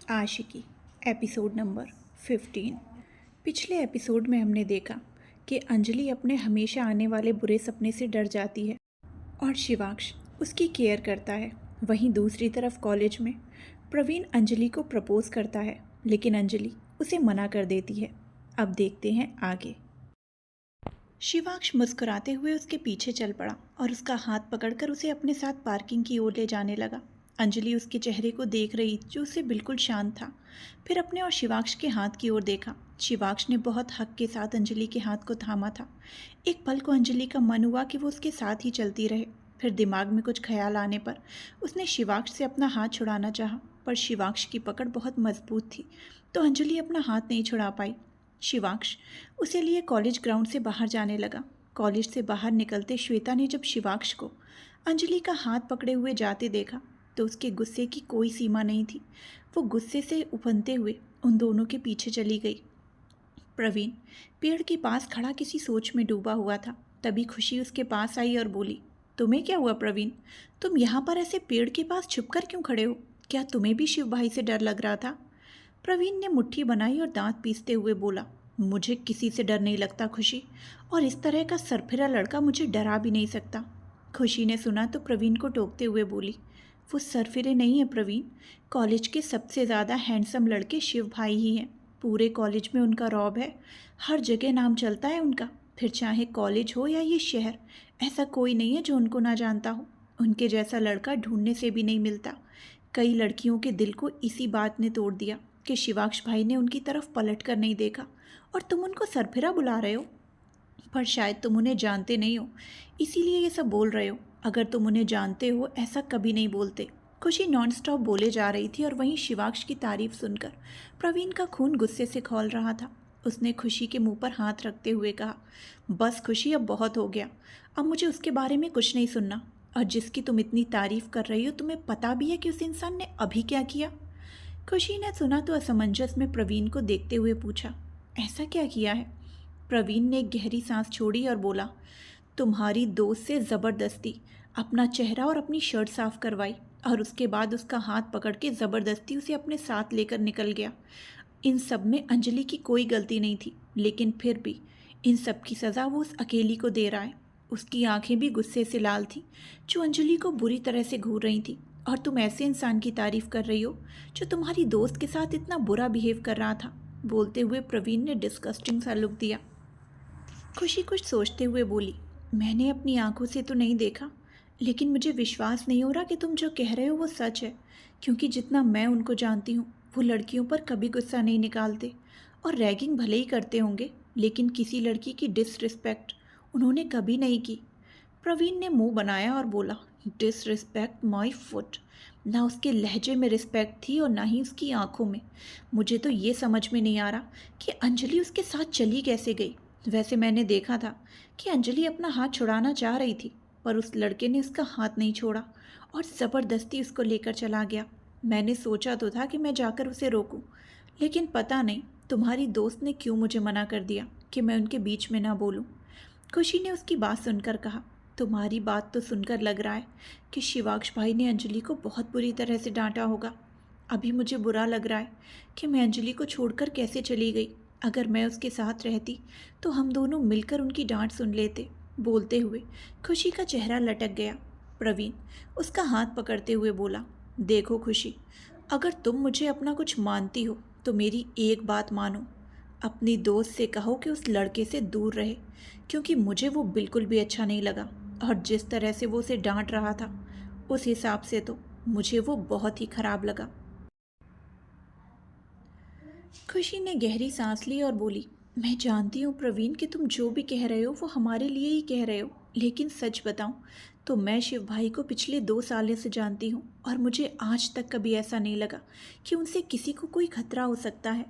आशिकी episode number 15। पिछले episode में हमने देखा कि अंजलि अपने हमेशा आने वाले बुरे सपने से डर जाती है और शिवाक्ष उसकी केयर करता है। वहीं दूसरी तरफ कॉलेज में प्रवीण अंजलि को प्रपोज करता है, लेकिन अंजलि उसे मना कर देती है। अब देखते हैं आगे। शिवाक्ष मुस्कुराते हुए उसके पीछे चल पड़ा और उसका हाथ पकड़कर उसे अपने साथ पार्किंग की ओर ले जाने लगा। अंजलि उसके चेहरे को देख रही जो उसे बिल्कुल शांत था। फिर अपने और शिवाक्ष के हाथ की ओर देखा। शिवाक्ष ने बहुत हक के साथ अंजलि के हाथ को थामा था। एक पल को अंजलि का मन हुआ कि वो उसके साथ ही चलती रहे। फिर दिमाग में कुछ ख्याल आने पर उसने शिवाक्ष से अपना हाथ छुड़ाना चाहा, पर शिवाक्ष की पकड़ बहुत मजबूत थी, तो अंजलि अपना हाथ नहीं छुड़ा पाई। शिवाक्ष उसे लिए कॉलेज ग्राउंड से बाहर जाने लगा। कॉलेज से बाहर निकलते श्वेता ने जब शिवाक्ष को अंजलि का हाथ पकड़े हुए जाते देखा तो उसके गुस्से की कोई सीमा नहीं थी। वो गुस्से से उफनते हुए उन दोनों के पीछे चली गई। प्रवीण पेड़ के पास खड़ा किसी सोच में डूबा हुआ था। तभी खुशी उसके पास आई और बोली, तुम्हें क्या हुआ प्रवीण? तुम यहाँ पर ऐसे पेड़ के पास छुपकर क्यों खड़े हो? क्या तुम्हें भी शिव भाई से डर लग रहा था? प्रवीण ने मुट्ठी बनाई और दांत पीसते हुए बोला, मुझे किसी से डर नहीं लगता खुशी, और इस तरह का सरफिरा लड़का मुझे डरा भी नहीं सकता। खुशी ने सुना तो प्रवीण को टोकते हुए बोली, वो सरफिरे नहीं है प्रवीण, कॉलेज के सबसे ज़्यादा हैंडसम लड़के शिव भाई ही हैं। पूरे कॉलेज में उनका रौब है, हर जगह नाम चलता है उनका। फिर चाहे कॉलेज हो या ये शहर, ऐसा कोई नहीं है जो उनको ना जानता हो। उनके जैसा लड़का ढूंढने से भी नहीं मिलता। कई लड़कियों के दिल को इसी बात ने तोड़ दिया कि शिवाक्ष भाई ने उनकी तरफ पलट कर नहीं देखा, और तुम उनको सरफिरा बुला रहे हो। पर शायद तुम उन्हें जानते नहीं हो, इसीलिए ये सब बोल रहे हो। अगर तुम उन्हें जानते हो ऐसा कभी नहीं बोलते। खुशी नॉनस्टॉप बोले जा रही थी और वहीं शिवाक्ष की तारीफ सुनकर प्रवीण का खून गुस्से से खौल रहा था। उसने खुशी के मुंह पर हाथ रखते हुए कहा, बस खुशी, अब बहुत हो गया। अब मुझे उसके बारे में कुछ नहीं सुनना। और जिसकी तुम इतनी तारीफ कर रही हो, तुम्हें पता भी है कि उस इंसान ने अभी क्या किया? खुशी ने सुना तो असमंजस में प्रवीण को देखते हुए पूछा, ऐसा क्या किया है? प्रवीण ने एक गहरी सांस छोड़ी और बोला, तुम्हारी दोस्त से ज़बरदस्ती अपना चेहरा और अपनी शर्ट साफ करवाई, और उसके बाद उसका हाथ पकड़ के ज़बरदस्ती उसे अपने साथ लेकर निकल गया। इन सब में अंजलि की कोई गलती नहीं थी, लेकिन फिर भी इन सब की सज़ा वो उस अकेली को दे रहा है। उसकी आंखें भी गुस्से से लाल थीं, जो अंजलि को बुरी तरह से घूर रही थी। और तुम ऐसे इंसान की तारीफ कर रही हो जो तुम्हारी दोस्त के साथ इतना बुरा बिहेव कर रहा था। बोलते हुए प्रवीण ने डिस्कस्टिंग सा लुक दिया। खुशी कुछ सोचते हुए बोली, मैंने अपनी आंखों से तो नहीं देखा, लेकिन मुझे विश्वास नहीं हो रहा कि तुम जो कह रहे हो वो सच है, क्योंकि जितना मैं उनको जानती हूँ वो लड़कियों पर कभी गुस्सा नहीं निकालते, और रैगिंग भले ही करते होंगे, लेकिन किसी लड़की की डिसरिस्पेक्ट उन्होंने कभी नहीं की। प्रवीण ने मुंह बनाया और बोला, डिसरिस्पेक्ट माय फुट? ना उसके लहजे में रिस्पेक्ट थी और ना ही उसकी आंखों में। मुझे तो ये समझ में नहीं आ रहा कि अंजलि उसके साथ चली कैसे गई। वैसे मैंने देखा था कि अंजलि अपना हाथ छुड़ाना चाह रही थी, पर उस लड़के ने उसका हाथ नहीं छोड़ा और ज़बरदस्ती उसको लेकर चला गया। मैंने सोचा तो था कि मैं जाकर उसे रोकूं, लेकिन पता नहीं तुम्हारी दोस्त ने क्यों मुझे मना कर दिया कि मैं उनके बीच में ना बोलूं। खुशी ने उसकी बात सुनकर कहा, तुम्हारी बात तो सुनकर लग रहा है कि शिवाक्ष भाई ने अंजलि को बहुत बुरी तरह से डांटा होगा। अभी मुझे बुरा लग रहा है कि मैं अंजलि को छोड़कर कैसे चली गई। अगर मैं उसके साथ रहती तो हम दोनों मिलकर उनकी डांट सुन लेते। बोलते हुए खुशी का चेहरा लटक गया। प्रवीण उसका हाथ पकड़ते हुए बोला, देखो खुशी, अगर तुम मुझे अपना कुछ मानती हो तो मेरी एक बात मानो। अपनी दोस्त से कहो कि उस लड़के से दूर रहे, क्योंकि मुझे वो बिल्कुल भी अच्छा नहीं लगा, और जिस तरह से वो उसे डांट रहा था उस हिसाब से तो मुझे वो बहुत ही खराब लगा। खुशी ने गहरी सांस ली और बोली, मैं जानती हूँ प्रवीण कि तुम जो भी कह रहे हो वो हमारे लिए ही कह रहे हो, लेकिन सच बताऊँ तो मैं शिव भाई को पिछले 2 सालों से जानती हूँ, और मुझे आज तक कभी ऐसा नहीं लगा कि उनसे किसी को कोई खतरा हो सकता है।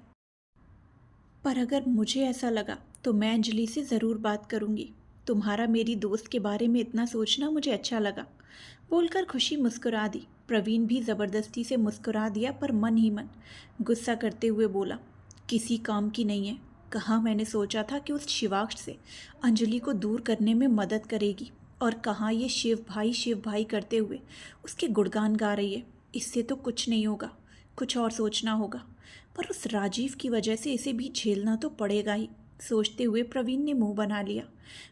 पर अगर मुझे ऐसा लगा तो मैं अंजलि से ज़रूर बात करूँगी। तुम्हारा मेरी दोस्त के बारे में इतना सोचना मुझे अच्छा लगा। बोलकर खुशी मुस्कुरा दी। प्रवीण भी ज़बरदस्ती से मुस्कुरा दिया, पर मन ही मन गुस्सा करते हुए बोला, किसी काम की नहीं है। कहाँ मैंने सोचा था कि उस शिवाक्ष से अंजलि को दूर करने में मदद करेगी, और कहाँ ये शिव भाई करते हुए उसके गुणगान गा रही है। इससे तो कुछ नहीं होगा। कुछ और सोचना होगा, पर उस राजीव की वजह से इसे भी झेलना तो पड़ेगा ही, सोचते हुए प्रवीण ने मुंह बना लिया।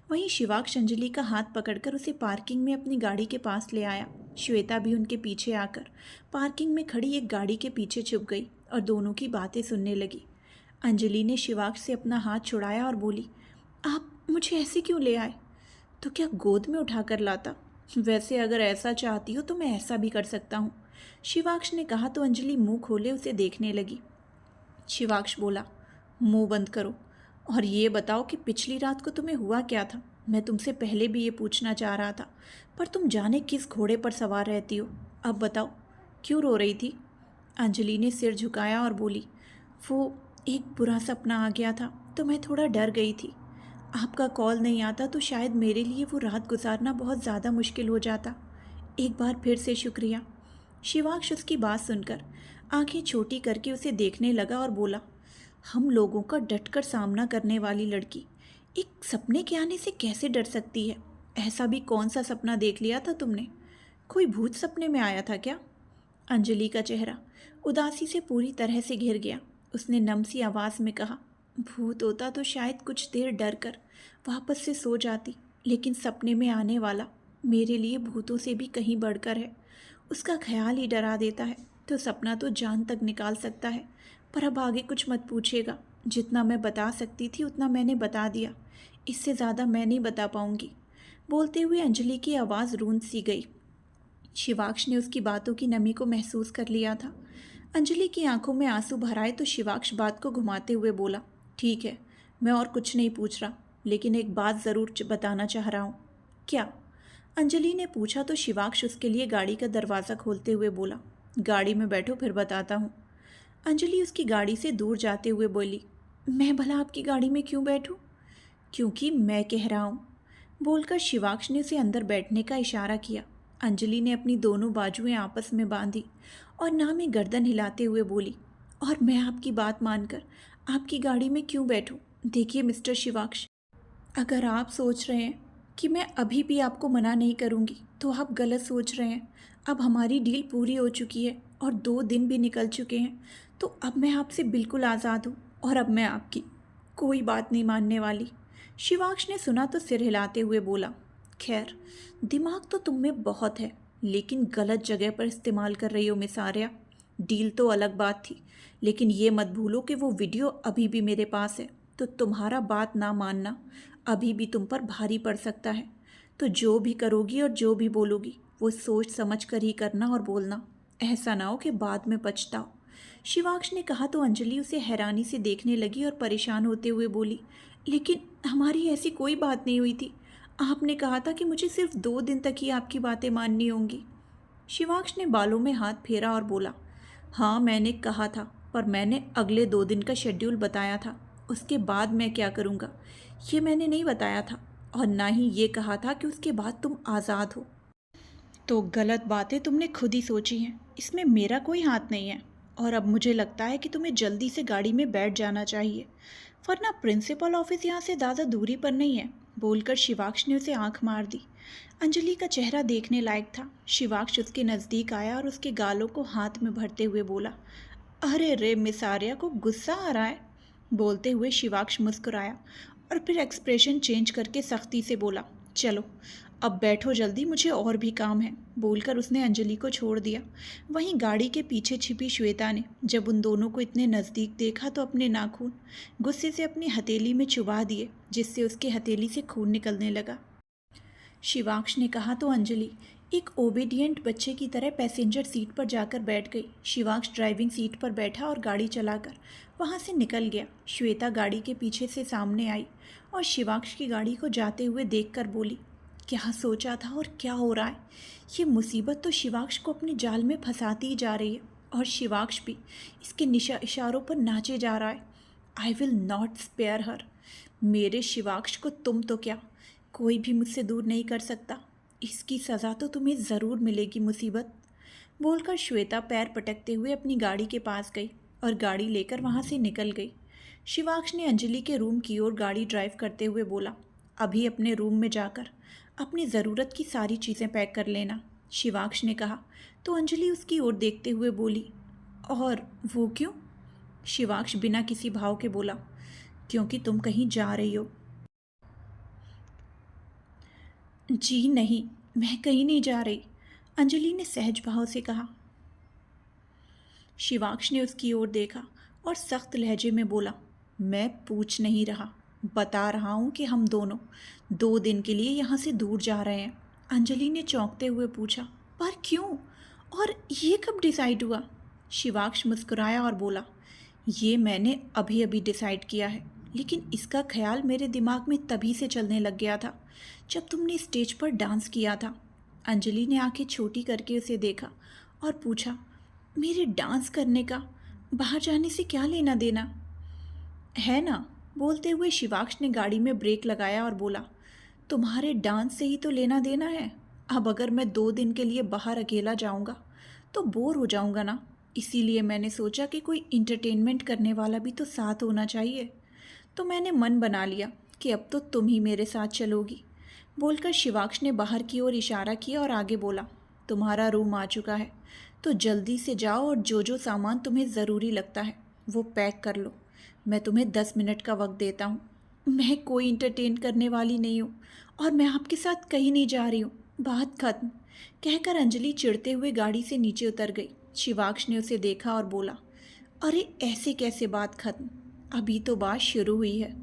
वहीं शिवाक्ष अंजलि का हाथ पकड़कर उसे पार्किंग में अपनी गाड़ी के पास ले आया। श्वेता भी उनके पीछे आकर पार्किंग में खड़ी एक गाड़ी के पीछे छुप गई और दोनों की बातें सुनने लगी। अंजलि ने शिवाक्ष से अपना हाथ छुड़ाया और बोली, आप मुझे ऐसे क्यों ले आए? तो क्या गोद में उठाकर लाता? वैसे अगर ऐसा चाहती हो तो मैं ऐसा भी कर सकता हूँ, शिवाक्ष ने कहा तो अंजलि मुंह खोले उसे देखने लगी। शिवाक्ष बोला, मुंह बंद करो और ये बताओ कि पिछली रात को तुम्हें हुआ क्या था? मैं तुमसे पहले भी ये पूछना चाह रहा था, पर तुम जाने किस घोड़े पर सवार रहती हो। अब बताओ, क्यों रो रही थी? अंजलि ने सिर झुकाया और बोली, वो एक बुरा सपना आ गया था तो मैं थोड़ा डर गई थी। आपका कॉल नहीं आता तो शायद मेरे लिए वो रात गुजारना बहुत ज़्यादा मुश्किल हो जाता। एक बार फिर से शुक्रिया। शिवाक्ष उसकी बात सुनकर आंखें छोटी करके उसे देखने लगा और बोला, हम लोगों का डटकर सामना करने वाली लड़की एक सपने के आने से कैसे डर सकती है? ऐसा भी कौन सा सपना देख लिया था तुमने? कोई भूत सपने में आया था क्या? अंजलि का चेहरा उदासी से पूरी तरह से घिर गया। उसने नम सी आवाज़ में कहा, भूत होता तो शायद कुछ देर डर कर वापस से सो जाती, लेकिन सपने में आने वाला मेरे लिए भूतों से भी कहीं बढ़कर है। उसका ख्याल ही डरा देता है, तो सपना तो जान तक निकाल सकता है। पर अब आगे कुछ मत पूछिएगा, जितना मैं बता सकती थी उतना मैंने बता दिया, इससे ज़्यादा मैं नहीं बता पाऊँगी। बोलते हुए अंजलि की आवाज़ रूंध सी गई। शिवाक्ष ने उसकी बातों की नमी को महसूस कर लिया था। अंजलि की आंखों में आंसू भर आए तो शिवाक्ष बात को घुमाते हुए बोला, ठीक है, मैं और कुछ नहीं पूछ रहा, लेकिन एक बात ज़रूर बताना चाह रहा हूँ। क्या? अंजलि ने पूछा तो शिवाक्ष उसके लिए गाड़ी का दरवाज़ा खोलते हुए बोला, गाड़ी में बैठो फिर बताता हूँ। अंजलि उसकी गाड़ी से दूर जाते हुए बोली, मैं भला आपकी गाड़ी में क्यों बैठूं? क्योंकि मैं कह रहा हूँ, बोलकर शिवाक्ष ने उसे अंदर बैठने का इशारा किया। अंजलि ने अपनी दोनों बाजुएं आपस में बांधी और ना में गर्दन हिलाते हुए बोली, और मैं आपकी बात मानकर आपकी गाड़ी में क्यों बैठूं? देखिए मिस्टर शिवाक्ष, अगर आप सोच रहे हैं कि मैं अभी भी आपको मना नहीं करूंगी तो आप गलत सोच रहे हैं। अब हमारी डील पूरी हो चुकी है और 2 दिन भी निकल चुके हैं, तो अब मैं आपसे बिल्कुल आज़ाद हूँ और अब मैं आपकी कोई बात नहीं मानने वाली। शिवाक्ष ने सुना तो सिर हिलाते हुए बोला, खैर दिमाग तो तुम में बहुत है, लेकिन गलत जगह पर इस्तेमाल कर रही हो मिस आर्या। डील तो अलग बात थी, लेकिन ये मत भूलो कि वो वीडियो अभी भी मेरे पास है, तो तुम्हारा बात ना मानना अभी भी तुम पर भारी पड़ सकता है। तो जो भी करोगी और जो भी बोलोगी वो सोच समझ कर ही करना और बोलना, ऐसा ना हो कि बाद में पछताओ। शिवाक्ष ने कहा तो अंजलि उसे हैरानी से देखने लगी और परेशान होते हुए बोली, लेकिन हमारी ऐसी कोई बात नहीं हुई थी। आपने कहा था कि मुझे सिर्फ 2 दिन तक ही आपकी बातें माननी होंगी। शिवाक्ष ने बालों में हाथ फेरा और बोला, हाँ मैंने कहा था, पर मैंने अगले 2 दिन का शेड्यूल बताया था। उसके बाद मैं क्या करूँगा ये मैंने नहीं बताया था, और ना ही ये कहा था कि उसके बाद तुम आज़ाद हो। तो गलत बातें तुमने खुद ही सोची हैं, इसमें मेरा कोई हाथ नहीं है। और अब मुझे लगता है कि तुम्हें जल्दी से गाड़ी में बैठ जाना चाहिए, वरना प्रिंसिपल ऑफिस यहाँ से ज़्यादा दूरी पर नहीं है, बोलकर शिवाक्ष ने उसे आंख मार दी। अंजलि का चेहरा देखने लायक था। शिवाक्ष उसके नज़दीक आया और उसके गालों को हाथ में भरते हुए बोला, अरे रे मिस आर्या को गुस्सा आ रहा है। बोलते हुए शिवाक्ष मुस्कुराया और फिर एक्सप्रेशन चेंज करके सख्ती से बोला, चलो अब बैठो जल्दी, मुझे और भी काम है। बोलकर उसने अंजलि को छोड़ दिया। वहीं गाड़ी के पीछे छिपी श्वेता ने जब उन दोनों को इतने नज़दीक देखा तो अपने नाखून गुस्से से अपनी हथेली में चुभा दिए, जिससे उसके हथेली से खून निकलने लगा। शिवाक्ष ने कहा तो अंजलि एक ओबीडियंट बच्चे की तरह पैसेंजर सीट पर जाकर बैठ गई। शिवाक्ष ड्राइविंग सीट पर बैठा और गाड़ी चलाकर वहां से निकल गया। श्वेता गाड़ी के पीछे से सामने आई और शिवाक्ष की गाड़ी को जाते हुए देखकर बोली, क्या सोचा था और क्या हो रहा है? ये मुसीबत तो शिवाक्ष को अपने जाल में फंसाती ही जा रही है, और शिवाक्ष भी इसके इशारों पर नाचे जा रहा है। आई विल नॉट स्पेयर हर। मेरे शिवाक्ष को तुम तो क्या, कोई भी मुझसे दूर नहीं कर सकता। इसकी सज़ा तो तुम्हें ज़रूर मिलेगी मुसीबत। बोलकर श्वेता पैर पटकते हुए अपनी गाड़ी के पास गई और गाड़ी लेकर वहाँ से निकल गई। शिवाक्ष ने अंजलि के रूम की ओर गाड़ी ड्राइव करते हुए बोला, अभी अपने रूम में जाकर अपनी ज़रूरत की सारी चीज़ें पैक कर लेना। शिवाक्ष ने कहा तो अंजलि उसकी ओर देखते हुए बोली, और वो क्यों? शिवाक्ष बिना किसी भाव के बोला। क्योंकि तुम कहीं जा रही हो। जी नहीं, मैं कहीं नहीं जा रही, अंजलि ने सहज भाव से कहा। शिवाक्ष ने उसकी ओर देखा और सख्त लहजे में बोला, मैं पूछ नहीं रहा, बता रहा हूं कि हम दोनों 2 दिन के लिए यहाँ से दूर जा रहे हैं। अंजलि ने चौंकते हुए पूछा, पर क्यों? और ये कब डिसाइड हुआ? शिवाक्ष मुस्कुराया और बोला, ये मैंने अभी अभी डिसाइड किया है, लेकिन इसका ख्याल मेरे दिमाग में तभी से चलने लग गया था जब तुमने स्टेज पर डांस किया था। अंजलि ने आंखें छोटी करके उसे देखा और पूछा, मेरे डांस करने का बाहर जाने से क्या लेना देना है ना? बोलते हुए शिवाक्ष ने गाड़ी में ब्रेक लगाया और बोला, तुम्हारे डांस से ही तो लेना देना है। अब अगर मैं 2 दिन के लिए बाहर अकेला जाऊंगा तो बोर हो जाऊंगा ना, इसीलिए मैंने सोचा कि कोई इंटरटेनमेंट करने वाला भी तो साथ होना चाहिए। तो मैंने मन बना लिया कि अब तो तुम ही मेरे साथ चलोगी। बोलकर शिवाक्ष ने बाहर की ओर इशारा किया और आगे बोला, तुम्हारा रूम आ चुका है, तो जल्दी से जाओ और जो जो सामान तुम्हें ज़रूरी लगता है वो पैक कर लो। मैं तुम्हें 10 मिनट का वक्त देता हूँ। मैं कोई इंटरटेन करने वाली नहीं हूँ और मैं आपके साथ कहीं नहीं जा रही हूँ। बात खत्म। कहकर अंजलि चिढ़ते हुए गाड़ी से नीचे उतर गई। शिवाक्ष ने उसे देखा और बोला, अरे ऐसे कैसे बात खत्म? अभी तो बात शुरू हुई है।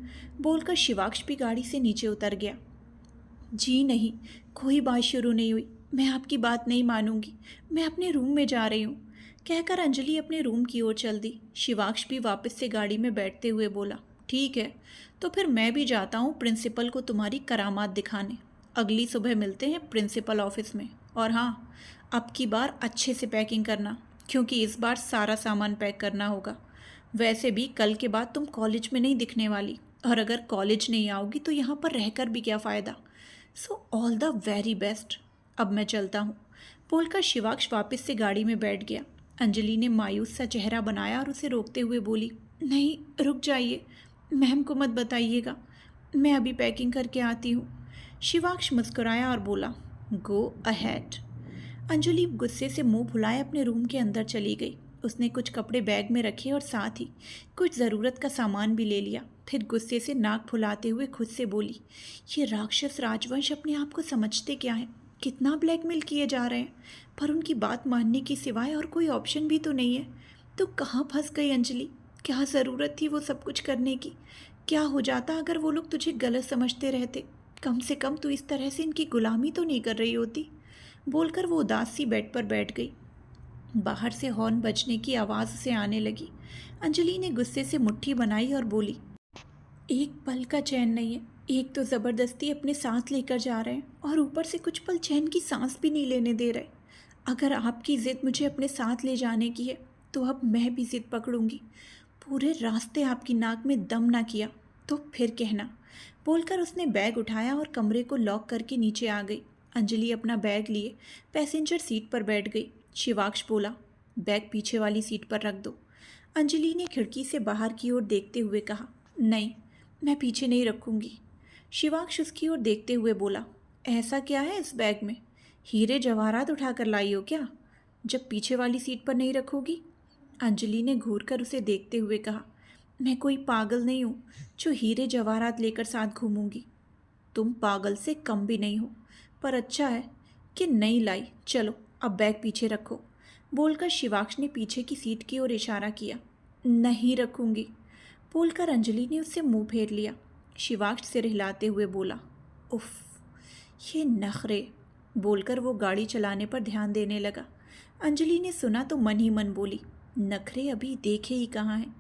बोलकर शिवाक्ष भी गाड़ी से नीचे उतर गया। जी नहीं, कोई बात शुरू नहीं हुई। मैं आपकी बात नहीं मानूंगी। मैं अपने रूम में जा रही हूँ। कहकर अंजलि अपने रूम की ओर चल दी। शिवाक्ष भी वापस से गाड़ी में बैठते हुए बोला, ठीक है, तो फिर मैं भी जाता हूँ प्रिंसिपल को तुम्हारी करामात दिखाने। अगली सुबह मिलते हैं प्रिंसिपल ऑफिस में। और हाँ, अब की बार अच्छे से पैकिंग करना, क्योंकि इस बार सारा सामान पैक करना होगा। वैसे भी कल के बाद तुम कॉलेज में नहीं दिखने वाली, और अगर कॉलेज नहीं आओगी तो यहाँ पर रहकर भी क्या फ़ायदा। So all the very best. अब मैं चलता हूँ। बोलकर शिवाक्ष वापस से गाड़ी में बैठ गया। अंजलि ने मायूस सा चेहरा बनाया और उसे रोकते हुए बोली, नहीं रुक जाइए, मैम को मत बताइएगा, मैं अभी पैकिंग करके आती हूँ। शिवाक्ष मुस्कुराया और बोला, गो अहेड। अंजलि गुस्से से मुंह फुलाए अपने रूम के अंदर चली गई। उसने कुछ कपड़े बैग में रखे और साथ ही कुछ ज़रूरत का सामान भी ले लिया। फिर गुस्से से नाक फुलाते हुए खुद से बोली, ये राक्षस राजवंश अपने आप को समझते क्या है? कितना ब्लैकमेल किए जा रहे हैं, पर उनकी बात मानने के सिवाय और कोई ऑप्शन भी तो नहीं है। तो कहाँ फंस गई अंजलि? क्या ज़रूरत थी वो सब कुछ करने की? क्या हो जाता अगर वो लोग तुझे गलत समझते रहते? कम से कम तू इस तरह से इनकी गुलामी तो नहीं कर रही होती। बोलकर वो उदास सी बेड पर बैठ गई। बाहर से हॉर्न बजने की आवाज़ से आने लगी। अंजलि ने गुस्से से मुट्ठी बनाई और बोली, एक पल का चैन नहीं है। एक तो ज़बरदस्ती अपने साथ लेकर जा रहे हैं और ऊपर से कुछ पल चैन की सांस भी नहीं लेने दे रहे। अगर आपकी ज़िद मुझे अपने साथ ले जाने की है तो अब मैं भी ज़िद पकड़ूंगी। पूरे रास्ते आपकी नाक में दम ना किया तो फिर कहना। बोलकर उसने बैग उठाया और कमरे को लॉक करके नीचे आ गई। अंजलि अपना बैग लिए पैसेंजर सीट पर बैठ गई। शिवाक्ष बोला, बैग पीछे वाली सीट पर रख दो। अंजलि ने खिड़की से बाहर की ओर देखते हुए कहा, नहीं, मैं पीछे नहीं रखूंगी। शिवाक्ष उसकी ओर देखते हुए बोला, ऐसा क्या है इस बैग में? हीरे जवाहरात उठाकर लाई हो क्या, जब पीछे वाली सीट पर नहीं रखोगी? अंजलि ने घूर कर उसे देखते हुए कहा, मैं कोई पागल नहीं हूँ जो हीरे जवाहरात लेकर साथ घूमूंगी। तुम पागल से कम भी नहीं हो, पर अच्छा है कि नहीं लाई। चलो अब बैग पीछे रखो। बोलकर शिवाक्ष ने पीछे की सीट की ओर इशारा किया। नहीं रखूंगी। बोलकर अंजलि ने उससे मुंह फेर लिया। शिवाक्ष सिर हिलाते हुए बोला, उफ, ये नखरे। बोलकर वो गाड़ी चलाने पर ध्यान देने लगा। अंजलि ने सुना तो मन ही मन बोली, नखरे अभी देखे ही कहाँ हैं,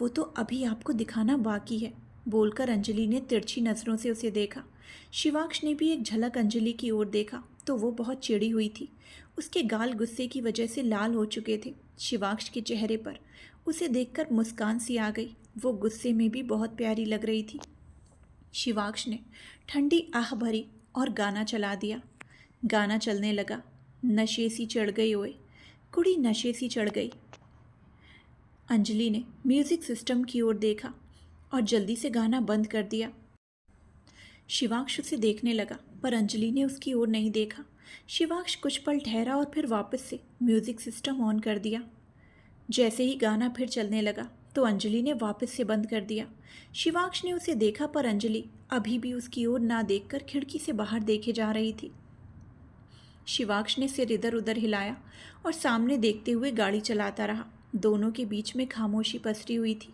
वो तो अभी आपको दिखाना बाकी है। बोलकर अंजलि ने तिरछी नज़रों से उसे देखा। शिवाक्ष ने भी एक झलक अंजलि की ओर देखा तो वो बहुत चिढ़ी हुई थी। उसके गाल गुस्से की वजह से लाल हो चुके थे। शिवाक्ष के चेहरे पर उसे देखकर मुस्कान सी आ गई। वो गुस्से में भी बहुत प्यारी लग रही थी। शिवाक्ष ने ठंडी आह भरी और गाना चला दिया। गाना चलने लगा, नशे सी चढ़ गई ओए, कुड़ी नशे सी चढ़ गई। अंजलि ने म्यूज़िक सिस्टम की ओर देखा और जल्दी से गाना बंद कर दिया। शिवाक्ष उसे देखने लगा पर अंजलि ने उसकी ओर नहीं देखा। शिवाक्ष कुछ पल ठहरा और फिर वापस से म्यूज़िक सिस्टम ऑन कर दिया। जैसे ही गाना फिर चलने लगा तो अंजलि ने वापस से बंद कर दिया। शिवांश ने उसे देखा पर अंजलि अभी भी उसकी ओर ना देखकर खिड़की से बाहर देखे जा रही थी। शिवांश ने सिर इधर उधर हिलाया और सामने देखते हुए गाड़ी चलाता रहा। दोनों के बीच में खामोशी पसरी हुई थी।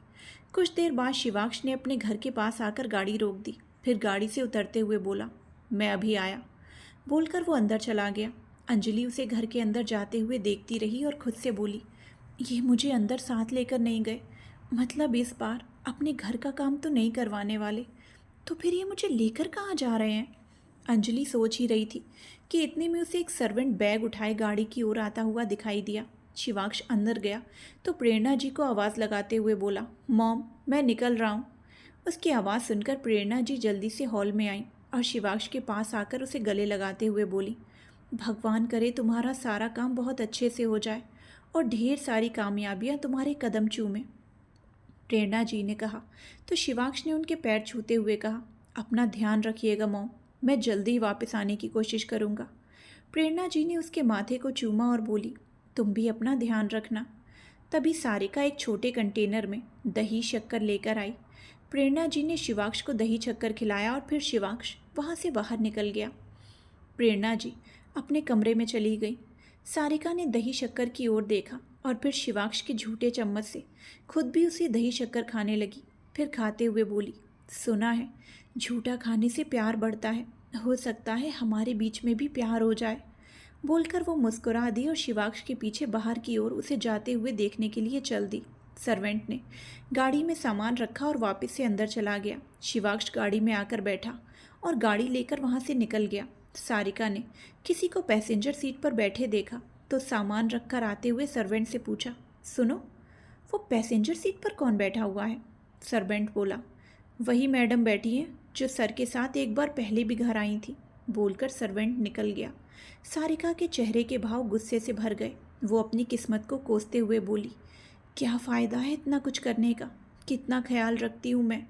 कुछ देर बाद शिवांश ने अपने घर के पास आकर गाड़ी रोक दी। फिर गाड़ी से उतरते हुए बोला, मैं अभी आया। बोलकर वो अंदर चला गया। अंजलि उसे घर के अंदर जाते हुए देखती रही और खुद से बोली, ये मुझे अंदर साथ लेकर नहीं गए, मतलब इस बार अपने घर का काम तो नहीं करवाने वाले, तो फिर ये मुझे लेकर कहाँ जा रहे हैं। अंजलि सोच ही रही थी कि इतने में उसे एक सर्वेंट बैग उठाए गाड़ी की ओर आता हुआ दिखाई दिया। शिवांश अंदर गया तो प्रेरणा जी को आवाज़ लगाते हुए बोला, मॉम मैं निकल रहा हूँ। उसकी आवाज़ सुनकर प्रेरणा जी जल्दी से हॉल में आई और शिवांश के पास आकर उसे गले लगाते हुए बोली, भगवान करे तुम्हारा सारा काम बहुत अच्छे से हो जाए और ढेर सारी कामयाबियाँ तुम्हारे कदम चूमें। प्रेरणा जी ने कहा तो शिवांश ने उनके पैर छूते हुए कहा, अपना ध्यान रखिएगा मॉम, मैं जल्दी ही वापस आने की कोशिश करूँगा। प्रेरणा जी ने उसके माथे को चूमा और बोली, तुम भी अपना ध्यान रखना। तभी सारिका एक छोटे कंटेनर में दही शक्कर लेकर आई। प्रेरणा जी ने शिवांश को दही शक्कर खिलाया और फिर शिवांश वहाँ से बाहर निकल गया। प्रेरणा जी अपने कमरे में चली गई। सारिका ने दही शक्कर की ओर देखा और फिर शिवांश के झूठे चम्मच से खुद भी उसी दही शक्कर खाने लगी। फिर खाते हुए बोली, सुना है झूठा खाने से प्यार बढ़ता है, हो सकता है हमारे बीच में भी प्यार हो जाए। बोलकर वो मुस्कुरा दी और शिवांश के पीछे बाहर की ओर उसे जाते हुए देखने के लिए चल दी। सर्वेंट ने गाड़ी में सामान रखा और वापस से अंदर चला गया। शिवांश गाड़ी में आकर बैठा और गाड़ी लेकर वहाँ से निकल गया। सारिका ने किसी को पैसेंजर सीट पर बैठे देखा तो सामान रखकर आते हुए सर्वेंट से पूछा, सुनो वो पैसेंजर सीट पर कौन बैठा हुआ है। सर्वेंट बोला, वही मैडम बैठी हैं जो सर के साथ एक बार पहले भी घर आई थी। बोलकर सर्वेंट निकल गया। सारिका के चेहरे के भाव गुस्से से भर गए। वो अपनी किस्मत को कोसते हुए बोली, क्या फ़ायदा है इतना कुछ करने का, कितना ख्याल रखती हूँ मैं,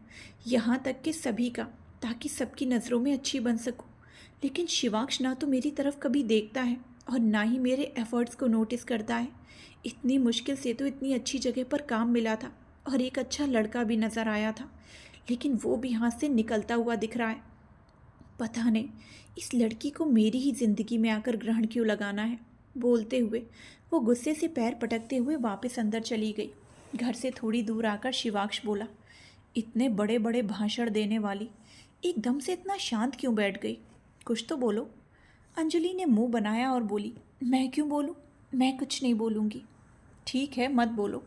यहाँ तक कि सभी का, ताकि सबकी नज़रों में अच्छी बन सकूँ। लेकिन शिवांश ना तो मेरी तरफ कभी देखता है और ना ही मेरे एफ़र्ट्स को नोटिस करता है। इतनी मुश्किल से तो इतनी अच्छी जगह पर काम मिला था और एक अच्छा लड़का भी नज़र आया था, लेकिन वो भी हाथ से निकलता हुआ दिख रहा है। पता नहीं इस लड़की को मेरी ही ज़िंदगी में आकर ग्रहण क्यों लगाना है। बोलते हुए वो गुस्से से पैर पटकते हुए वापस अंदर चली गई। घर से थोड़ी दूर आकर शिवांश बोला, इतने बड़े बड़े भाषण देने वाली एकदम से इतना शांत क्यों बैठ गई, कुछ तो बोलो। अंजलि ने मुंह बनाया और बोली, मैं क्यों बोलूं, मैं कुछ नहीं बोलूँगी। ठीक है मत बोलो,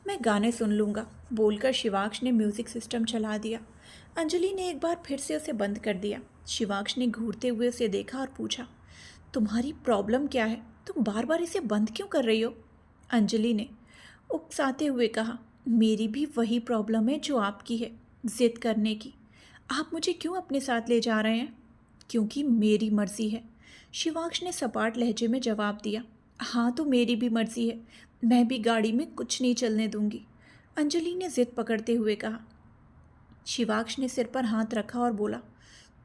मैं गाने सुन लूँगा। बोलकर शिवांश ने म्यूज़िक सिस्टम चला दिया। अंजलि ने एक बार फिर से उसे बंद कर दिया। शिवांश ने घूरते हुए उसे देखा और पूछा, तुम्हारी प्रॉब्लम क्या है, तुम बार बार इसे बंद क्यों कर रही हो। अंजलि ने उकसाते हुए कहा, मेरी भी वही प्रॉब्लम है जो आपकी है, ज़िद करने की। आप मुझे क्यों अपने साथ ले जा रहे हैं। क्योंकि मेरी मर्ज़ी है। शिवांश ने सपाट लहजे में जवाब दिया, हाँ तो मेरी भी मर्ज़ी है, मैं भी गाड़ी में कुछ नहीं चलने दूंगी। अंजलि ने ज़िद पकड़ते हुए कहा। शिवांश ने सिर पर हाथ रखा और बोला,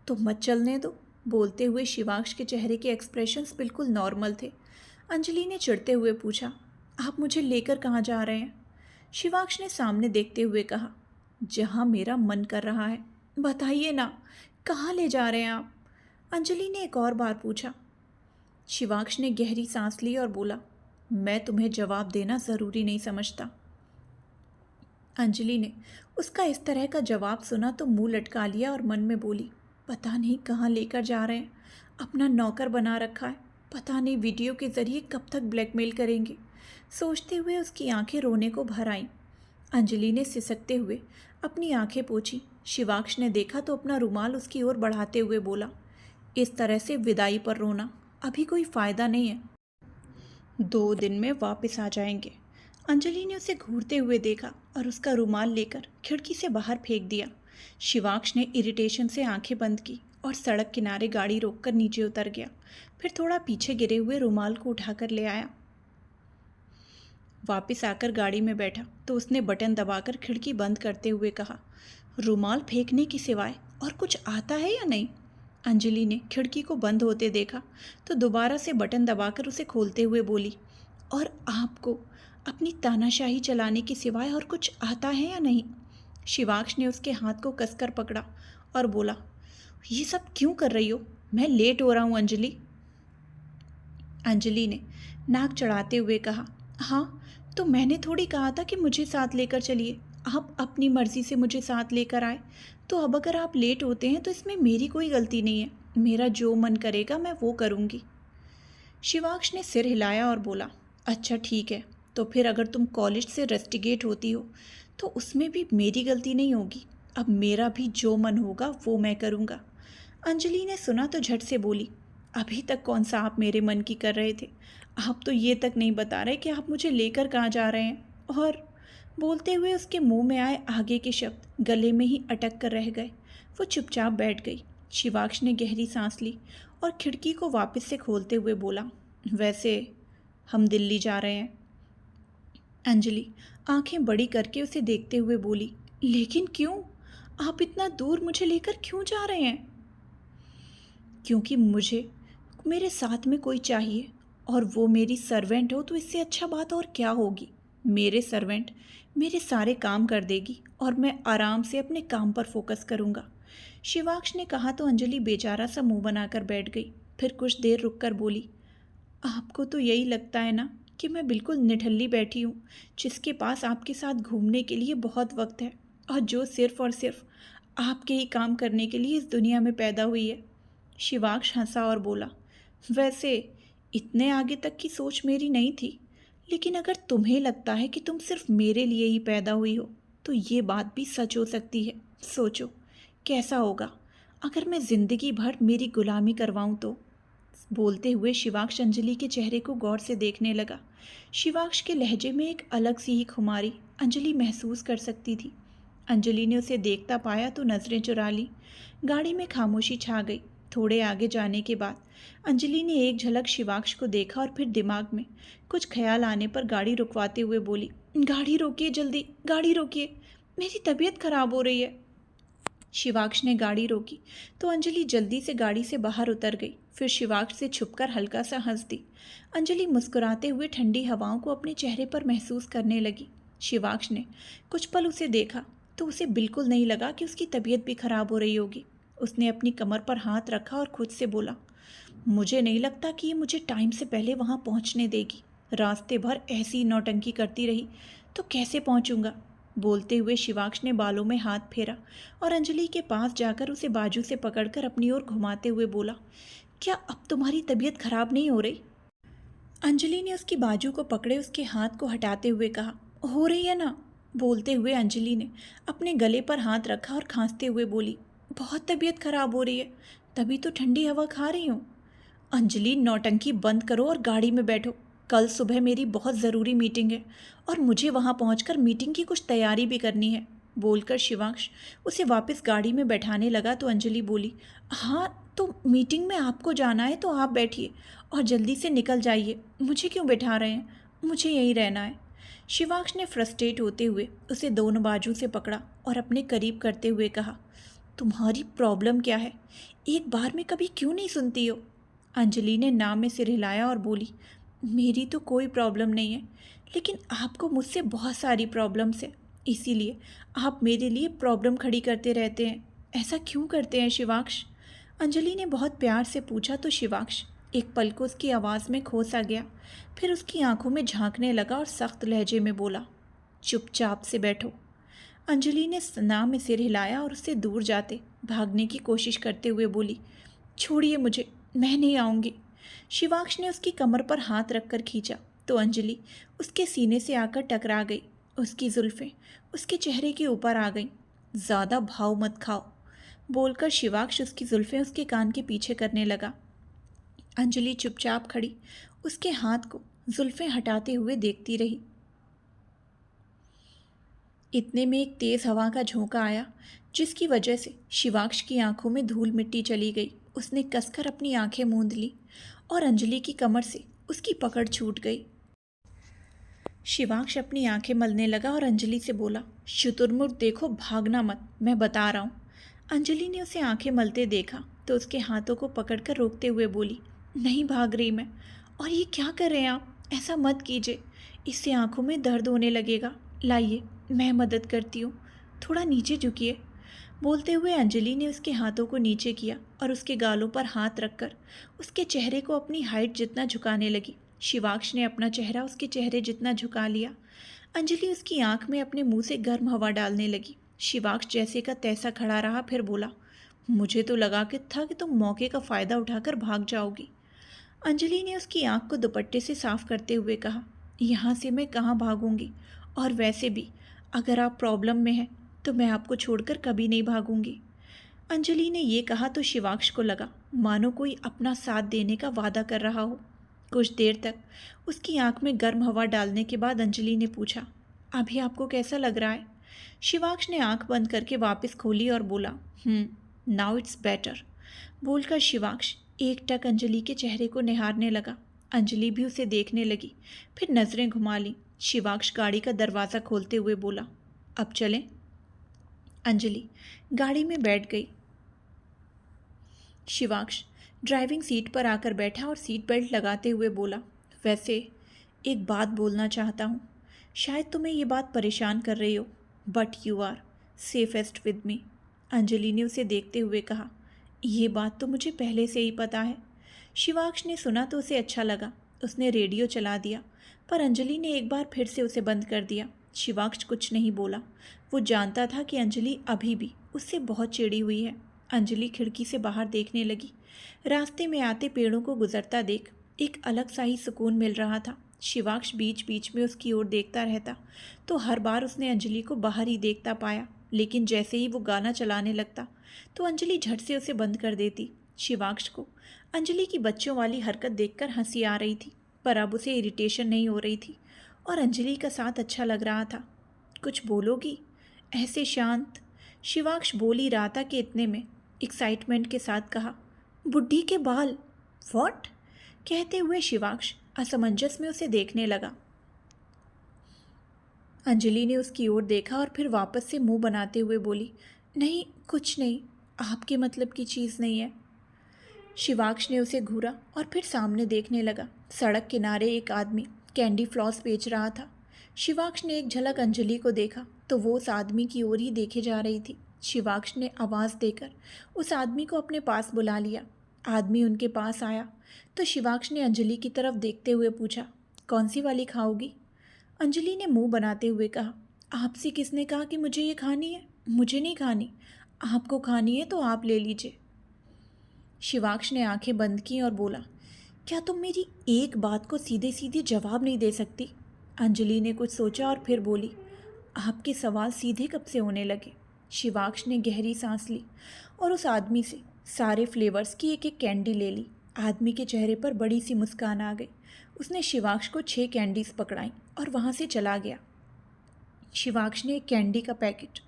तो मत चलने दो। बोलते हुए शिवांश के चेहरे के एक्सप्रेशंस बिल्कुल नॉर्मल थे। अंजलि ने चिढ़ते हुए पूछा, आप मुझे लेकर कहाँ जा रहे हैं। शिवांश ने सामने देखते हुए कहा, जहाँ मेरा मन कर रहा है। बताइए ना, कहाँ ले जा रहे हैं आप। अंजलि ने एक और बार पूछा। शिवांश ने गहरी सांस ली और बोला, मैं तुम्हें जवाब देना ज़रूरी नहीं समझता। अंजलि ने उसका इस तरह का जवाब सुना तो मुंह लटका लिया और मन में बोली, पता नहीं कहाँ लेकर जा रहे हैं, अपना नौकर बना रखा है, पता नहीं वीडियो के ज़रिए कब तक ब्लैकमेल करेंगे। सोचते हुए उसकी आंखें रोने को भर आईं। अंजलि ने सिसकते हुए अपनी आंखें पोंछी। शिवांश ने देखा तो अपना रुमाल उसकी ओर बढ़ाते हुए बोला, इस तरह से विदाई पर रोना अभी कोई फ़ायदा नहीं है, 2 दिन में वापस आ जाएंगे। अंजलि ने उसे घूरते हुए देखा और उसका रुमाल लेकर खिड़की से बाहर फेंक दिया। शिवांश ने इरिटेशन से आंखें बंद की और सड़क किनारे गाड़ी रोककर नीचे उतर गया। फिर थोड़ा पीछे गिरे हुए रुमाल को उठाकर ले आया। वापस आकर गाड़ी में बैठा तो उसने बटन दबाकर खिड़की बंद करते हुए कहा, रुमाल फेंकने की सिवाय और कुछ आता है या नहीं। अंजलि ने खिड़की को बंद होते देखा तो दोबारा से बटन दबाकर उसे खोलते हुए बोली, और आपको अपनी तानाशाही चलाने के सिवाय और कुछ आता है या नहीं? शिवाक्ष ने उसके हाथ को कसकर पकड़ा और बोला, ये सब क्यों कर रही हो? मैं लेट हो रहा हूँ अंजलि। अंजलि ने नाक चढ़ाते हुए कहा, हाँ तो मैंने थोड़ी कहा था कि मुझे साथ लेकर चलिए। आप अपनी मर्जी से मुझे साथ लेकर आए, तो अब अगर आप लेट होते हैं तो इसमें मेरी कोई गलती नहीं है। मेरा जो मन करेगा मैं वो करूँगी। शिवाक्ष ने सिर हिलाया और बोला, अच्छा ठीक है, तो फिर अगर तुम कॉलेज से रस्टिकेट होती हो तो उसमें भी मेरी गलती नहीं होगी। अब मेरा भी जो मन होगा वो मैं करूँगा। अंजलि ने सुना तो झट से बोली, अभी तक कौन सा आप मेरे मन की कर रहे थे? आप तो ये तक नहीं बता रहे कि आप मुझे लेकर कहाँ जा रहे हैं। और बोलते हुए उसके मुंह में आए आगे के शब्द गले में ही अटक कर रह गए। वो चुपचाप बैठ गई। शिवाक्ष ने गहरी सांस ली और खिड़की को वापस से खोलते हुए बोला, वैसे हम दिल्ली जा रहे हैं। अंजलि आंखें बड़ी करके उसे देखते हुए बोली, लेकिन क्यों? आप इतना दूर मुझे लेकर क्यों जा रहे हैं? क्योंकि मुझे मेरे साथ में कोई चाहिए, और वो मेरी सर्वेंट हो तो इससे अच्छा बात और क्या होगी। मेरे सर्वेंट मेरे सारे काम कर देगी और मैं आराम से अपने काम पर फोकस करूँगा। शिवाक्ष ने कहा तो अंजलि बेचारा सा मुंह बनाकर बैठ गई। फिर कुछ देर रुककर बोली, आपको तो यही लगता है ना कि मैं बिल्कुल निठल्ली बैठी हूँ, जिसके पास आपके साथ घूमने के लिए बहुत वक्त है और जो सिर्फ और सिर्फ आपके ही काम करने के लिए इस दुनिया में पैदा हुई है। शिवाक्ष हंसा और बोला, वैसे इतने आगे तक की सोच मेरी नहीं थी, लेकिन अगर तुम्हें लगता है कि तुम सिर्फ मेरे लिए ही पैदा हुई हो तो ये बात भी सच हो सकती है। सोचो कैसा होगा अगर मैं ज़िंदगी भर मेरी गुलामी करवाऊँ तो। बोलते हुए शिवाक्ष अंजलि के चेहरे को गौर से देखने लगा। शिवाक्ष के लहजे में एक अलग सी ही खुमारी अंजलि महसूस कर सकती थी। अंजलि ने उसे देखता पाया तो नज़रें चुरा ली। गाड़ी में खामोशी छा गई। थोड़े आगे जाने के बाद अंजलि ने एक झलक शिवाक्ष को देखा और फिर दिमाग में कुछ ख्याल आने पर गाड़ी रुकवाते हुए बोली, गाड़ी रोकिए, जल्दी गाड़ी रोकिए, मेरी तबीयत खराब हो रही है। शिवाक्ष ने गाड़ी रोकी तो अंजलि जल्दी से गाड़ी से बाहर उतर गई। फिर शिवाक्ष से छुपकर हल्का सा हंस दी। अंजलि मुस्कुराते हुए ठंडी हवाओं को अपने चेहरे पर महसूस करने लगी। शिवाक्ष ने कुछ पल उसे देखा तो उसे बिल्कुल नहीं लगा कि उसकी तबीयत भी खराब हो रही होगी। उसने अपनी कमर पर हाथ रखा और खुद से बोला, मुझे नहीं लगता कि ये मुझे टाइम से पहले वहाँ पहुँचने देगी। रास्ते भर ऐसी नौटंकी करती रही तो कैसे पहुँचूँगा। बोलते हुए शिवाक्ष ने बालों में हाथ फेरा और अंजलि के पास जाकर उसे बाजू से पकड़कर अपनी ओर घुमाते हुए बोला, क्या अब तुम्हारी तबीयत खराब नहीं हो रही? अंजलि ने उसकी बाजू को पकड़े उसके हाथ को हटाते हुए कहा, हो रही है ना। बोलते हुए अंजलि ने अपने गले पर हाथ रखा और खांसते हुए बोली, बहुत तबीयत खराब हो रही है, तभी तो ठंडी हवा खा रही हूँ। अंजलि नौटंकी बंद करो और गाड़ी में बैठो। कल सुबह मेरी बहुत ज़रूरी मीटिंग है और मुझे वहाँ पहुँचकर मीटिंग की कुछ तैयारी भी करनी है। बोलकर शिवांश उसे वापस गाड़ी में बैठाने लगा तो अंजलि बोली, हाँ तो मीटिंग में आपको जाना है तो आप बैठिए और जल्दी से निकल जाइए, मुझे क्यों बैठा रहे हैं, मुझे यहीं रहना है। शिवांश ने फ्रस्ट्रेट होते हुए उसे दोनों बाजू से पकड़ा और अपने करीब करते हुए कहा, तुम्हारी प्रॉब्लम क्या है? एक बार में कभी क्यों नहीं सुनती हो? अंजलि ने नाम में सिर हिलाया और बोली, मेरी तो कोई प्रॉब्लम नहीं है, लेकिन आपको मुझसे बहुत सारी प्रॉब्लम्स है, इसीलिए आप मेरे लिए प्रॉब्लम खड़ी करते रहते हैं। ऐसा क्यों करते हैं शिवाक्ष? अंजलि ने बहुत प्यार से पूछा तो शिवाक्ष एक पल को उसकी आवाज़ में खो सा गया। फिर उसकी आंखों में झांकने लगा और सख्त लहजे में बोला, चुपचाप से बैठो। अंजलि ने नाम में सिर हिलाया और उससे दूर जाते भागने की कोशिश करते हुए बोली, छोड़िए मुझे, मैं नहीं आऊँगी। शिवाक्ष ने उसकी कमर पर हाथ रखकर खींचा तो अंजलि उसके सीने से आकर टकरा गई। उसकी जुल्फ़ें उसके चेहरे के ऊपर आ गईं। ज़्यादा भाव मत खाओ, बोलकर शिवाक्ष उसकी जुल्फ़ें उसके कान के पीछे करने लगा। अंजलि चुपचाप खड़ी उसके हाथ को जुल्फ़ें हटाते हुए देखती रही। इतने में एक तेज़ हवा का झोंका आया जिसकी वजह से शिवाक्ष की आंखों में धूल मिट्टी चली गई। उसने कसकर अपनी आंखें मूंद ली और अंजलि की कमर से उसकी पकड़ छूट गई। शिवाक्ष अपनी आंखें मलने लगा और अंजलि से बोला, शुतुरमुर्ग देखो, भागना मत, मैं बता रहा हूँ। अंजलि ने उसे आंखें मलते देखा तो उसके हाथों को पकड़कर रोकते हुए बोली, नहीं भाग रही मैं। और ये क्या कर रहे हैं आप? ऐसा मत कीजिए, इससे आंखों में दर्द होने लगेगा। लाइए, मैं मदद करती हूँ, थोड़ा नीचे झुकिए। बोलते हुए अंजलि ने उसके हाथों को नीचे किया और उसके गालों पर हाथ रखकर उसके चेहरे को अपनी हाइट जितना झुकाने लगी। शिवाक्ष ने अपना चेहरा उसके चेहरे जितना झुका लिया। अंजलि उसकी आंख में अपने मुंह से गर्म हवा डालने लगी। शिवाक्ष जैसे का तैसा खड़ा रहा, फिर बोला, मुझे तो लगा कि था कि तुम मौके का फ़ायदा उठाकर भाग जाओगी। अंजलि ने उसकी आंख को दुपट्टे से साफ करते हुए कहा, यहाँ से मैं कहाँ भागूंगी, और वैसे भी अगर आप प्रॉब्लम में हैं तो मैं आपको छोड़कर कभी नहीं भागूंगी। अंजलि ने ये कहा तो शिवाक्ष को लगा मानो कोई अपना साथ देने का वादा कर रहा हो। कुछ देर तक उसकी आंख में गर्म हवा डालने के बाद अंजलि ने पूछा, अभी आपको कैसा लग रहा है? शिवाक्ष ने आंख बंद करके वापस खोली और बोला, नाउ इट्स बेटर। बोलकर शिवाक्ष एकटक अंजलि के चेहरे को निहारने लगा। अंजलि भी उसे देखने लगी, फिर नज़रें घुमा ली। शिवाक्ष गाड़ी का दरवाज़ा खोलते हुए बोला, अब चलें। अंजलि गाड़ी में बैठ गई। शिवाक्ष ड्राइविंग सीट पर आकर बैठा और सीट बेल्ट लगाते हुए बोला, वैसे एक बात बोलना चाहता हूँ। शायद तुम्हें ये बात परेशान कर रही हो, but you are safest with me. Anjali ने उसे देखते हुए कहा, ये बात तो मुझे पहले से ही पता है। शिवाक्ष ने सुना तो उसे अच्छा लगा। उसने रेडियो चला दिया, पर अंजलि ने एक बार फिर से उसे बंद कर दिया। शिवाक्ष कुछ नहीं बोला। वो जानता था कि अंजलि अभी भी उससे बहुत चिढ़ी हुई है। अंजलि खिड़की से बाहर देखने लगी। रास्ते में आते पेड़ों को गुजरता देख एक अलग सा ही सुकून मिल रहा था। शिवाक्ष बीच बीच में उसकी ओर देखता रहता तो हर बार उसने अंजलि को बाहर ही देखता पाया, लेकिन जैसे ही वो गाना चलाने लगता तो अंजलि झट से उसे बंद कर देती। शिवाक्ष को अंजलि की बच्चों वाली हरकत देखकर हंसी आ रही थी, पर अब उसे इरिटेशन नहीं हो रही थी और अंजलि का साथ अच्छा लग रहा था। कुछ बोलोगी? ऐसे शांत। शिवाक्ष बोल ही रहा था कि इतने में एक्साइटमेंट के साथ कहा, बुढ़ी के बाल। व्हाट? कहते हुए शिवाक्ष असमंजस में उसे देखने लगा। अंजलि ने उसकी ओर देखा और फिर वापस से मुंह बनाते हुए बोली, नहीं कुछ नहीं, आपके मतलब की चीज़ नहीं है। शिवाक्ष ने उसे घूरा और फिर सामने देखने लगा। सड़क किनारे एक आदमी कैंडी फ्लॉस बेच रहा था। शिवाक्ष ने एक झलक अंजलि को देखा तो वो उस आदमी की ओर ही देखे जा रही थी। शिवाक्ष ने आवाज़ देकर उस आदमी को अपने पास बुला लिया। आदमी उनके पास आया तो शिवाक्ष ने अंजलि की तरफ देखते हुए पूछा, कौन सी वाली खाओगी? अंजलि ने मुंह बनाते हुए कहा, आपसे किसने कहा कि मुझे ये खानी है? मुझे नहीं खानी। आपको खानी है तो आप ले लीजिए। शिवाक्ष ने आंखें बंद की और बोला, क्या तुम मेरी एक बात को सीधे सीधे जवाब नहीं दे सकती? अंजलि ने कुछ सोचा और फिर बोली, आपके सवाल सीधे कब से होने लगे? शिवाक्ष ने गहरी सांस ली और उस आदमी से सारे फ्लेवर्स की एक एक कैंडी ले ली। आदमी के चेहरे पर बड़ी सी मुस्कान आ गई। उसने शिवाक्ष को 6 कैंडीज पकड़ाई और वहाँ से चला गया। शिवाक्ष ने एक कैंडी का पैकेट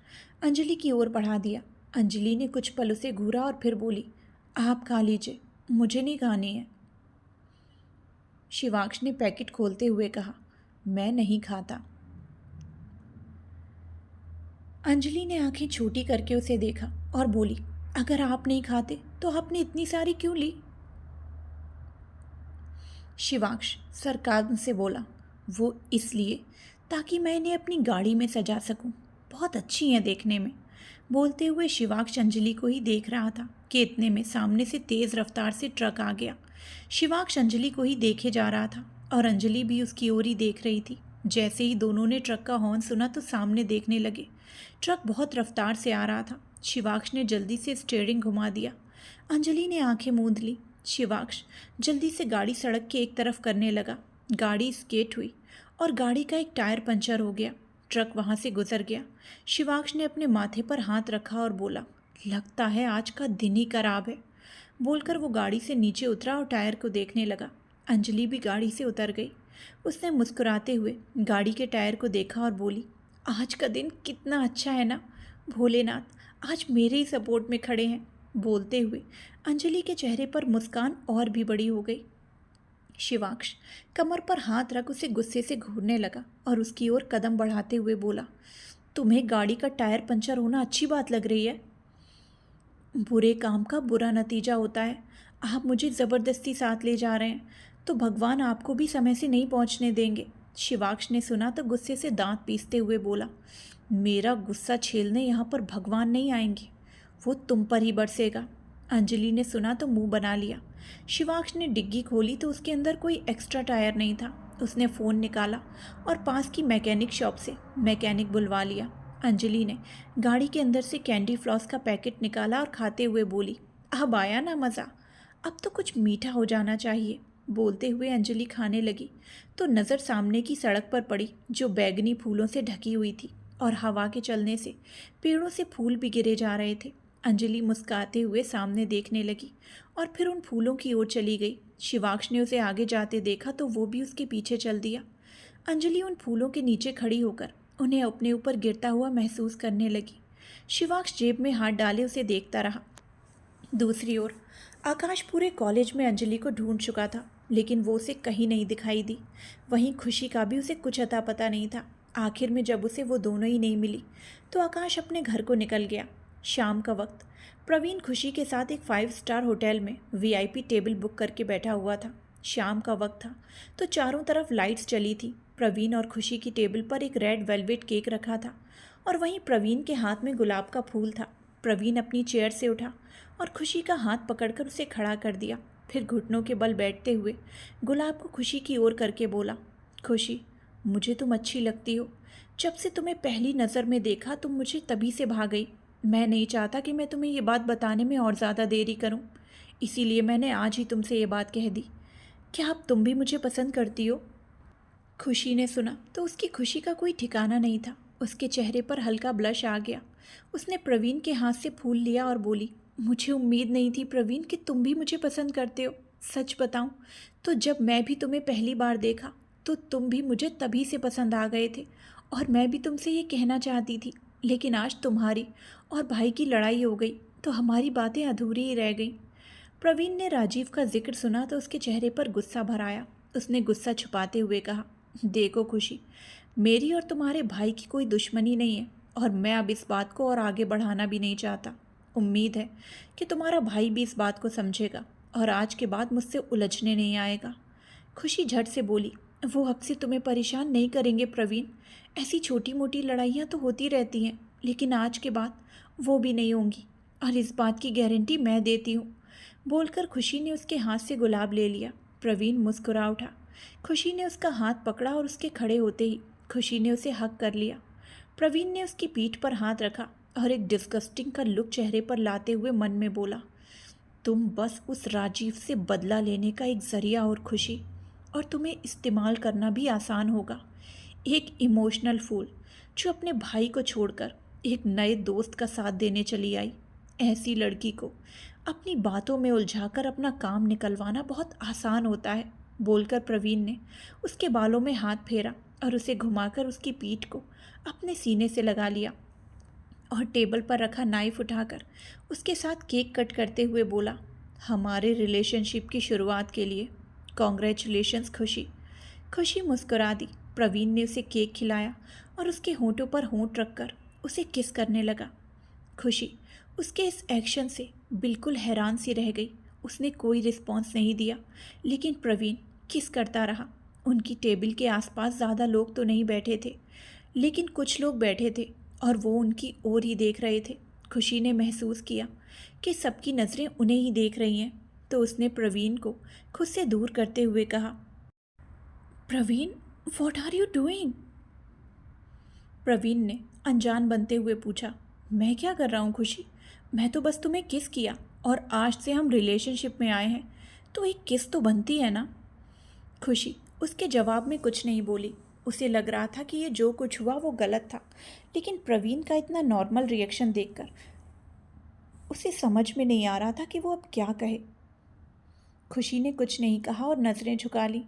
अंजलि की ओर बढ़ा दिया। अंजलि ने कुछ पल उसे घूरा और फिर बोली, आप खा लीजिए, मुझे नहीं खानी है। शिवाक्ष ने पैकेट खोलते हुए कहा, मैं नहीं खाता। अंजलि ने आंखें छोटी करके उसे देखा और बोली, अगर आप नहीं खाते तो आपने इतनी सारी क्यों ली? शिवाक्ष सरकाज़्म से बोला, वो इसलिए ताकि मैं इन्हें अपनी गाड़ी में सजा सकूं। बहुत अच्छी हैं देखने में। बोलते हुए शिवाक्ष अंजलि को ही देख रहा था कि इतने में सामने से तेज़ रफ्तार से ट्रक आ गया। शिवाक्ष अंजलि को ही देखे जा रहा था और अंजलि भी उसकी ओर ही देख रही थी। जैसे ही दोनों ने ट्रक का हॉर्न सुना तो सामने देखने लगे। ट्रक बहुत रफ्तार से आ रहा था। शिवाक्ष ने जल्दी से स्टीयरिंग घुमा दिया। अंजलि ने आंखें मूंद ली। शिवाक्ष जल्दी से गाड़ी सड़क के एक तरफ करने लगा। गाड़ी स्केट हुई और गाड़ी का एक टायर पंचर हो गया। ट्रक वहाँ से गुजर गया। शिवाक्ष ने अपने माथे पर हाथ रखा और बोला, लगता है आज का दिन ही खराब है। बोलकर वो गाड़ी से नीचे उतरा और टायर को देखने लगा। अंजलि भी गाड़ी से उतर गई। उसने मुस्कुराते हुए गाड़ी के टायर को देखा और बोली, आज का दिन कितना अच्छा है ना। भोलेनाथ आज मेरे ही सपोर्ट में खड़े हैं। बोलते हुए अंजलि के चेहरे पर मुस्कान और भी बड़ी हो गई। शिवाक्ष कमर पर हाथ रख उसे गुस्से से घूरने लगा और उसकी ओर कदम बढ़ाते हुए बोला, तुम्हें गाड़ी का टायर पंचर होना अच्छी बात लग रही है? बुरे काम का बुरा नतीजा होता है। आप मुझे ज़बरदस्ती साथ ले जा रहे हैं तो भगवान आपको भी समय से नहीं पहुंचने देंगे। शिवाक्ष ने सुना तो गुस्से से दांत पीसते हुए बोला, मेरा गुस्सा झेलने यहाँ पर भगवान नहीं आएंगे, वो तुम पर ही बरसेगा। अंजलि ने सुना तो मुंह बना लिया। शिवाक्ष ने डिग्गी खोली तो उसके अंदर कोई एक्स्ट्रा टायर नहीं था। उसने फ़ोन निकाला और पास की मैकेनिक शॉप से मैकेनिक बुलवा लिया। अंजलि ने गाड़ी के अंदर से कैंडी फ्लॉस का पैकेट निकाला और खाते हुए बोली, अब आया ना मज़ा, अब तो कुछ मीठा हो जाना चाहिए। बोलते हुए अंजलि खाने लगी तो नज़र सामने की सड़क पर पड़ी जो बैगनी फूलों से ढकी हुई थी और हवा के चलने से पेड़ों से फूल भी गिरे जा रहे थे। अंजलि मुस्कुराते हुए सामने देखने लगी और फिर उन फूलों की ओर चली गई। शिवाक्ष ने उसे आगे जाते देखा तो वो भी उसके पीछे चल दिया। अंजलि उन फूलों के नीचे खड़ी होकर उन्हें अपने ऊपर गिरता हुआ महसूस करने लगी। शिवाक्ष जेब में हाथ डाले उसे देखता रहा। दूसरी ओर आकाश पूरे कॉलेज में अंजलि को ढूंढ चुका था, लेकिन वो उसे कहीं नहीं दिखाई दी। वहीं खुशी का भी उसे कुछ अता पता नहीं था। आखिर में जब उसे वो दोनों ही नहीं मिली तो आकाश अपने घर को निकल गया। शाम का वक्त प्रवीण खुशी के साथ एक 5 स्टार होटल में वीआईपी टेबल बुक करके बैठा हुआ था। शाम का वक्त था तो चारों तरफ लाइट्स चली थी। प्रवीण और खुशी की टेबल पर एक रेड वेलवेट केक रखा था और वहीं प्रवीण के हाथ में गुलाब का फूल था। प्रवीण अपनी चेयर से उठा और खुशी का हाथ पकड़कर उसे खड़ा कर दिया। फिर घुटनों के बल बैठते हुए गुलाब को खुशी की ओर करके बोला, खुशी, मुझे तुम अच्छी लगती हो। जब से तुम्हें पहली नज़र में देखा तुम मुझे तभी से भाग गई। मैं नहीं चाहता कि मैं तुम्हें ये बात बताने में और ज़्यादा देरी करूं, इसीलिए मैंने आज ही तुमसे ये बात कह दी। क्या अब तुम भी मुझे पसंद करती हो? खुशी ने सुना तो उसकी खुशी का कोई ठिकाना नहीं था। उसके चेहरे पर हल्का ब्लश आ गया। उसने प्रवीण के हाथ से फूल लिया और बोली, मुझे उम्मीद नहीं थी प्रवीण कि तुम भी मुझे पसंद करते हो। सच बताऊं तो जब मैं भी तुम्हें पहली बार देखा तो तुम भी मुझे तभी से पसंद आ गए थे और मैं भी तुमसे ये कहना चाहती थी, लेकिन आज तुम्हारी और भाई की लड़ाई हो गई तो हमारी बातें अधूरी ही रह गईं। प्रवीण ने राजीव का जिक्र सुना तो उसके चेहरे पर गुस्सा भर आया। उसने गुस्सा छुपाते हुए कहा, देखो खुशी, मेरी और तुम्हारे भाई की कोई दुश्मनी नहीं है और मैं अब इस बात को और आगे बढ़ाना भी नहीं चाहता। उम्मीद है कि तुम्हारा भाई भी इस बात को समझेगा और आज के बाद मुझसे उलझने नहीं आएगा। खुशी झट से बोली, वो अब से तुम्हें परेशान नहीं करेंगे प्रवीण। ऐसी छोटी मोटी लड़ाइयाँ तो होती रहती हैं, लेकिन आज के बाद वो भी नहीं होंगी और इस बात की गारंटी मैं देती हूँ। बोलकर खुशी ने उसके हाथ से गुलाब ले लिया। प्रवीण मुस्कुरा उठा। खुशी ने उसका हाथ पकड़ा और उसके खड़े होते ही खुशी ने उसे हक कर लिया। प्रवीण ने उसकी पीठ पर हाथ रखा और एक डिस्गस्टिंग का लुक चेहरे पर लाते हुए मन में बोला, तुम बस उस राजीव से बदला लेने का एक जरिया और खुशी, और तुम्हें इस्तेमाल करना भी आसान होगा। एक इमोशनल फूल जो अपने भाई को छोड़कर एक नए दोस्त का साथ देने चली आई। ऐसी लड़की को अपनी बातों में उलझाकर अपना काम निकलवाना बहुत आसान होता है। बोलकर प्रवीण ने उसके बालों में हाथ फेरा और उसे घुमाकर उसकी पीठ को अपने सीने से लगा लिया और टेबल पर रखा नाइफ उठाकर उसके साथ केक कट करते हुए बोला, हमारे रिलेशनशिप की शुरुआत के लिए कॉन्ग्रेचुलेशंस खुशी। खुशी मुस्कुरा दी। प्रवीण ने उसे केक खिलाया और उसके होंठों पर होंठ रखकर उसे किस करने लगा। खुशी उसके इस एक्शन से बिल्कुल हैरान सी रह गई। उसने कोई रिस्पॉन्स नहीं दिया, लेकिन प्रवीण किस करता रहा। उनकी टेबल के आसपास ज़्यादा लोग तो नहीं बैठे थे, लेकिन कुछ लोग बैठे थे और वो उनकी ओर ही देख रहे थे। खुशी ने महसूस किया कि सबकी नज़रें उन्हें ही देख रही हैं, तो उसने प्रवीण को खुद से दूर करते हुए कहा, Praveen, what are you doing? Praveen ने अनजान बनते हुए पूछा, मैं क्या कर रहा हूँ खुशी? मैं तो बस तुम्हें किस किया और आज से हम रिलेशनशिप में आए हैं तो एक किस तो बनती है ना। खुशी उसके जवाब में कुछ नहीं बोली। उसे लग रहा था कि ये जो कुछ हुआ वो गलत था, लेकिन प्रवीण का इतना नॉर्मल रिएक्शन देखकर उसे समझ में नहीं आ रहा था कि वो अब क्या कहे। खुशी ने कुछ नहीं कहा और नज़रें झुका ली।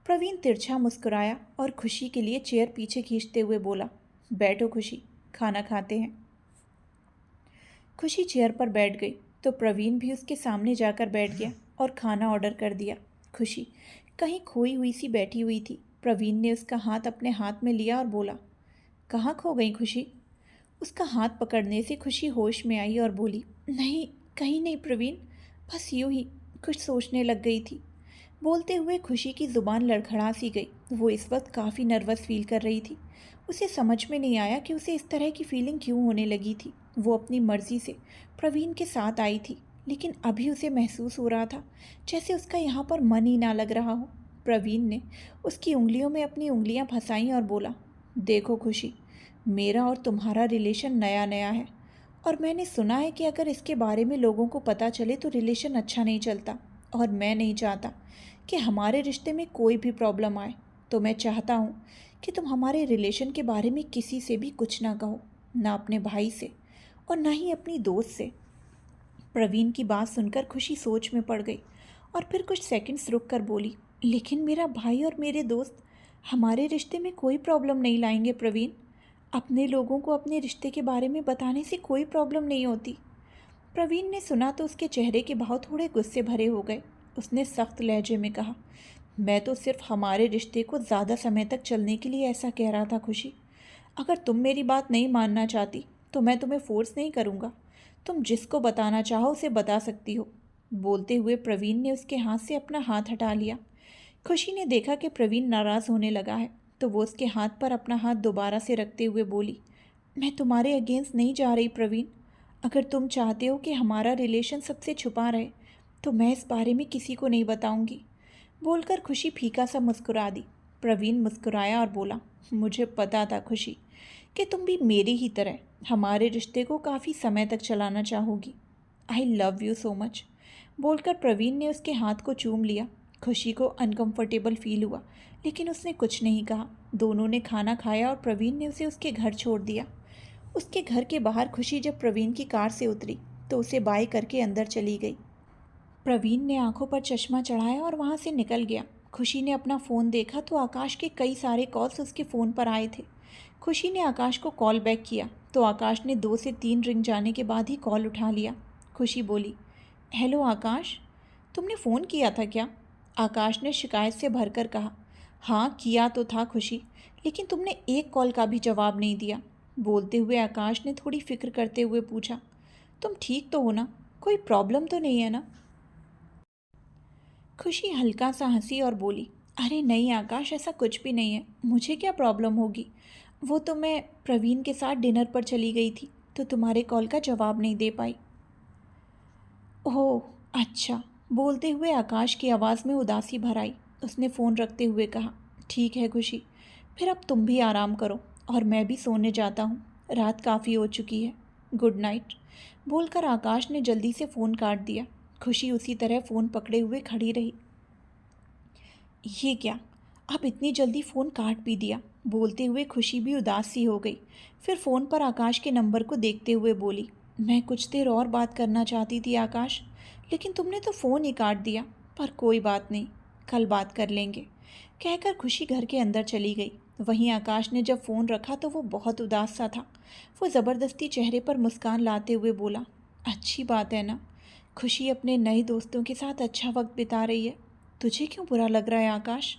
प्रवीण तिरछा मुस्कुराया और खुशी के लिए चेयर पीछे खींचते हुए बोला, बैठो खुशी, खाना खाते हैं। खुशी चेयर पर बैठ गई तो प्रवीण भी उसके सामने जाकर बैठ गया और खाना ऑर्डर कर दिया। खुशी कहीं खोई हुई सी बैठी हुई थी। प्रवीण ने उसका हाथ अपने हाथ में लिया और बोला, कहाँ खो गई खुशी? उसका हाथ पकड़ने से खुशी होश में आई और बोली, नहीं कहीं नहीं प्रवीण, बस यूं ही कुछ सोचने लग गई थी। बोलते हुए खुशी की ज़ुबान लड़खड़ा सी गई। वो इस वक्त काफ़ी नर्वस फील कर रही थी। उसे समझ में नहीं आया कि उसे इस तरह की फीलिंग क्यों होने लगी थी। वो अपनी मर्ज़ी से प्रवीण के साथ आई थी, लेकिन अभी उसे महसूस हो रहा था जैसे उसका यहाँ पर मन ही ना लग रहा हो। प्रवीण ने उसकी उंगलियों में अपनी उंगलियां फंसाईं और बोला, देखो खुशी, मेरा और तुम्हारा रिलेशन नया नया है और मैंने सुना है कि अगर इसके बारे में लोगों को पता चले तो रिलेशन अच्छा नहीं चलता, और मैं नहीं चाहता कि हमारे रिश्ते में कोई भी प्रॉब्लम आए। तो मैं चाहता हूँ कि तुम हमारे रिलेशन के बारे में किसी से भी कुछ ना कहो, ना अपने भाई से और ना ही अपनी दोस्त से। प्रवीण की बात सुनकर खुशी सोच में पड़ गई और फिर कुछ सेकंड्स रुक कर बोली, लेकिन मेरा भाई और मेरे दोस्त हमारे रिश्ते में कोई प्रॉब्लम नहीं लाएंगे प्रवीण। अपने लोगों को अपने रिश्ते के बारे में बताने से कोई प्रॉब्लम नहीं होती। प्रवीण ने सुना तो उसके चेहरे के भाव थोड़े गुस्से भरे हो गए। उसने सख्त लहजे में कहा, मैं तो सिर्फ हमारे रिश्ते को ज़्यादा समय तक चलने के लिए ऐसा कह रहा था खुशी। अगर तुम मेरी बात नहीं मानना चाहती तो मैं तुम्हें फोर्स नहीं करूँगा। तुम जिसको बताना चाहो उसे बता सकती हो। बोलते हुए प्रवीण ने उसके हाथ से अपना हाथ हटा लिया। खुशी ने देखा कि प्रवीण नाराज़ होने लगा है, तो वो उसके हाथ पर अपना हाथ दोबारा से रखते हुए बोली, मैं तुम्हारे अगेंस्ट नहीं जा रही प्रवीण। अगर तुम चाहते हो कि हमारा रिलेशन सबसे छुपा रहे तो मैं इस बारे में किसी को नहीं बताऊंगी। बोलकर खुशी फीका सा मुस्कुरा दी। प्रवीण मुस्कुराया और बोला, मुझे पता था खुशी कि तुम भी मेरी ही तरह हमारे रिश्ते को काफ़ी समय तक चलाना चाहोगी। I love you so much. बोलकर प्रवीण ने उसके हाथ को चूम लिया। खुशी को अनकंफर्टेबल फील हुआ, लेकिन उसने कुछ नहीं कहा। दोनों ने खाना खाया और प्रवीण ने उसे उसके घर छोड़ दिया। उसके घर के बाहर खुशी जब प्रवीण की कार से उतरी तो उसे बाय करके अंदर चली गई। प्रवीण ने आंखों पर चश्मा चढ़ाया और वहां से निकल गया। खुशी ने अपना फ़ोन देखा तो आकाश के कई सारे कॉल्स उसके फ़ोन पर आए थे। खुशी ने आकाश को कॉल बैक किया तो आकाश ने 2 से 3 रिंग जाने के बाद ही कॉल उठा लिया। खुशी बोली, हेलो आकाश, तुमने फ़ोन किया था क्या? आकाश ने शिकायत से भरकर कहा, हाँ किया तो था खुशी, लेकिन तुमने एक कॉल का भी जवाब नहीं दिया। बोलते हुए आकाश ने थोड़ी फिक्र करते हुए पूछा, तुम ठीक तो हो ना? कोई प्रॉब्लम तो नहीं है ना? खुशी हल्का सा हंसी और बोली, अरे नहीं आकाश, ऐसा कुछ भी नहीं है। मुझे क्या प्रॉब्लम होगी? वो तो मैं प्रवीण के साथ डिनर पर चली गई थी तो तुम्हारे कॉल का जवाब नहीं दे पाई। ओह अच्छा। बोलते हुए आकाश की आवाज़ में उदासी भर आई। उसने फ़ोन रखते हुए कहा, ठीक है खुशी, फिर अब तुम भी आराम करो और मैं भी सोने जाता हूँ। रात काफ़ी हो चुकी है। Good night. बोलकर आकाश ने जल्दी से फ़ोन काट दिया। खुशी उसी तरह फ़ोन पकड़े हुए खड़ी रही। ये क्या, अब इतनी जल्दी फ़ोन काट भी दिया। बोलते हुए खुशी भी उदास सी हो गई। फिर फ़ोन पर आकाश के नंबर को देखते हुए बोली, मैं कुछ देर और बात करना चाहती थी आकाश, लेकिन तुमने तो फ़ोन ही काट दिया। पर कोई बात नहीं, कल बात कर लेंगे। कहकर खुशी घर के अंदर चली गई। वहीं आकाश ने जब फ़ोन रखा तो वो बहुत उदास सा था। वो ज़बरदस्ती चेहरे पर मुस्कान लाते हुए बोला, अच्छी बात है ना, खुशी अपने नए दोस्तों के साथ अच्छा वक्त बिता रही है। तुझे क्यों बुरा लग रहा है आकाश?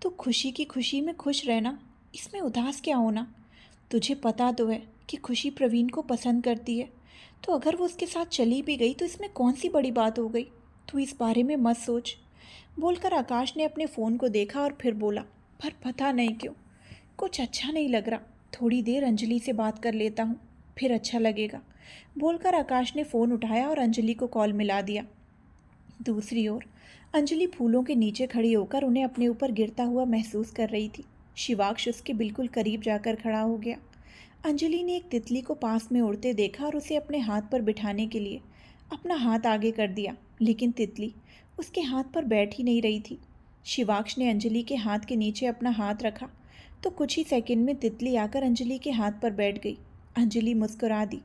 तो खुशी की खुशी में खुश रहना, इसमें उदास क्या होना? तुझे पता तो है कि खुशी प्रवीण को पसंद करती है, तो अगर वो उसके साथ चली भी गई तो इसमें कौन सी बड़ी बात हो गई? तू इस बारे में मत सोच। बोलकर आकाश ने अपने फ़ोन को देखा और फिर बोला, पर पता नहीं क्यों कुछ अच्छा नहीं लग रहा। थोड़ी देर अंजलि से बात कर लेता हूँ, फिर अच्छा लगेगा। बोलकर आकाश ने फ़ोन उठाया और अंजलि को कॉल मिला दिया। दूसरी ओर अंजलि फूलों के नीचे खड़ी होकर उन्हें अपने ऊपर गिरता हुआ महसूस कर रही थी। शिवाक्ष उसके बिल्कुल करीब जाकर खड़ा हो गया। अंजलि ने एक तितली को पास में उड़ते देखा और उसे अपने हाथ पर बिठाने के लिए अपना हाथ आगे कर दिया, लेकिन तितली उसके हाथ पर बैठ ही नहीं रही थी। शिवाक्ष ने अंजलि के हाथ के नीचे अपना हाथ रखा तो कुछ ही सेकंड में तितली आकर अंजलि के हाथ पर बैठ गई। अंजलि मुस्कुरा दी।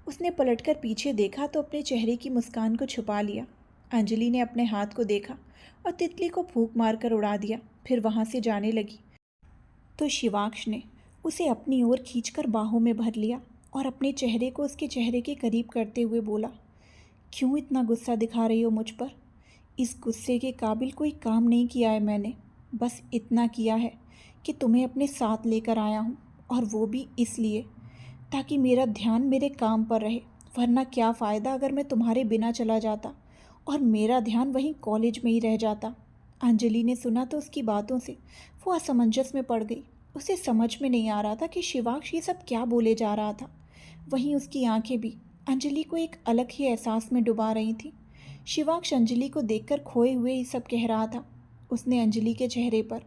उसने पलटकर पीछे देखा तो अपने चेहरे की मुस्कान को छुपा लिया। अंजलि ने अपने हाथ को देखा और तितली को फूंक मारकर उड़ा दिया, फिर वहां से जाने लगी तो शिवाक्ष ने उसे अपनी ओर खींचकर बाहों में भर लिया और अपने चेहरे को उसके चेहरे के करीब करते हुए बोला, क्यों इतना गुस्सा दिखा रही हो मुझ पर? इस गुस्से के काबिल कोई काम नहीं किया है मैंने। बस इतना किया है कि तुम्हें अपने साथ लेकर आया हूँ, और वो भी इसलिए ताकि मेरा ध्यान मेरे काम पर रहे। वरना क्या फ़ायदा अगर मैं तुम्हारे बिना चला जाता और मेरा ध्यान वहीं कॉलेज में ही रह जाता। अंजलि ने सुना तो उसकी बातों से वो असमंजस में पड़ गई। उसे समझ में नहीं आ रहा था कि शिवाक्ष ये सब क्या बोले जा रहा था। वहीं उसकी आंखें भी अंजलि को एक अलग ही एहसास में डुबा रही थीं। शिवाक्ष अंजलि को देखकर खोए हुए ये सब कह रहा था। उसने अंजलि के चेहरे पर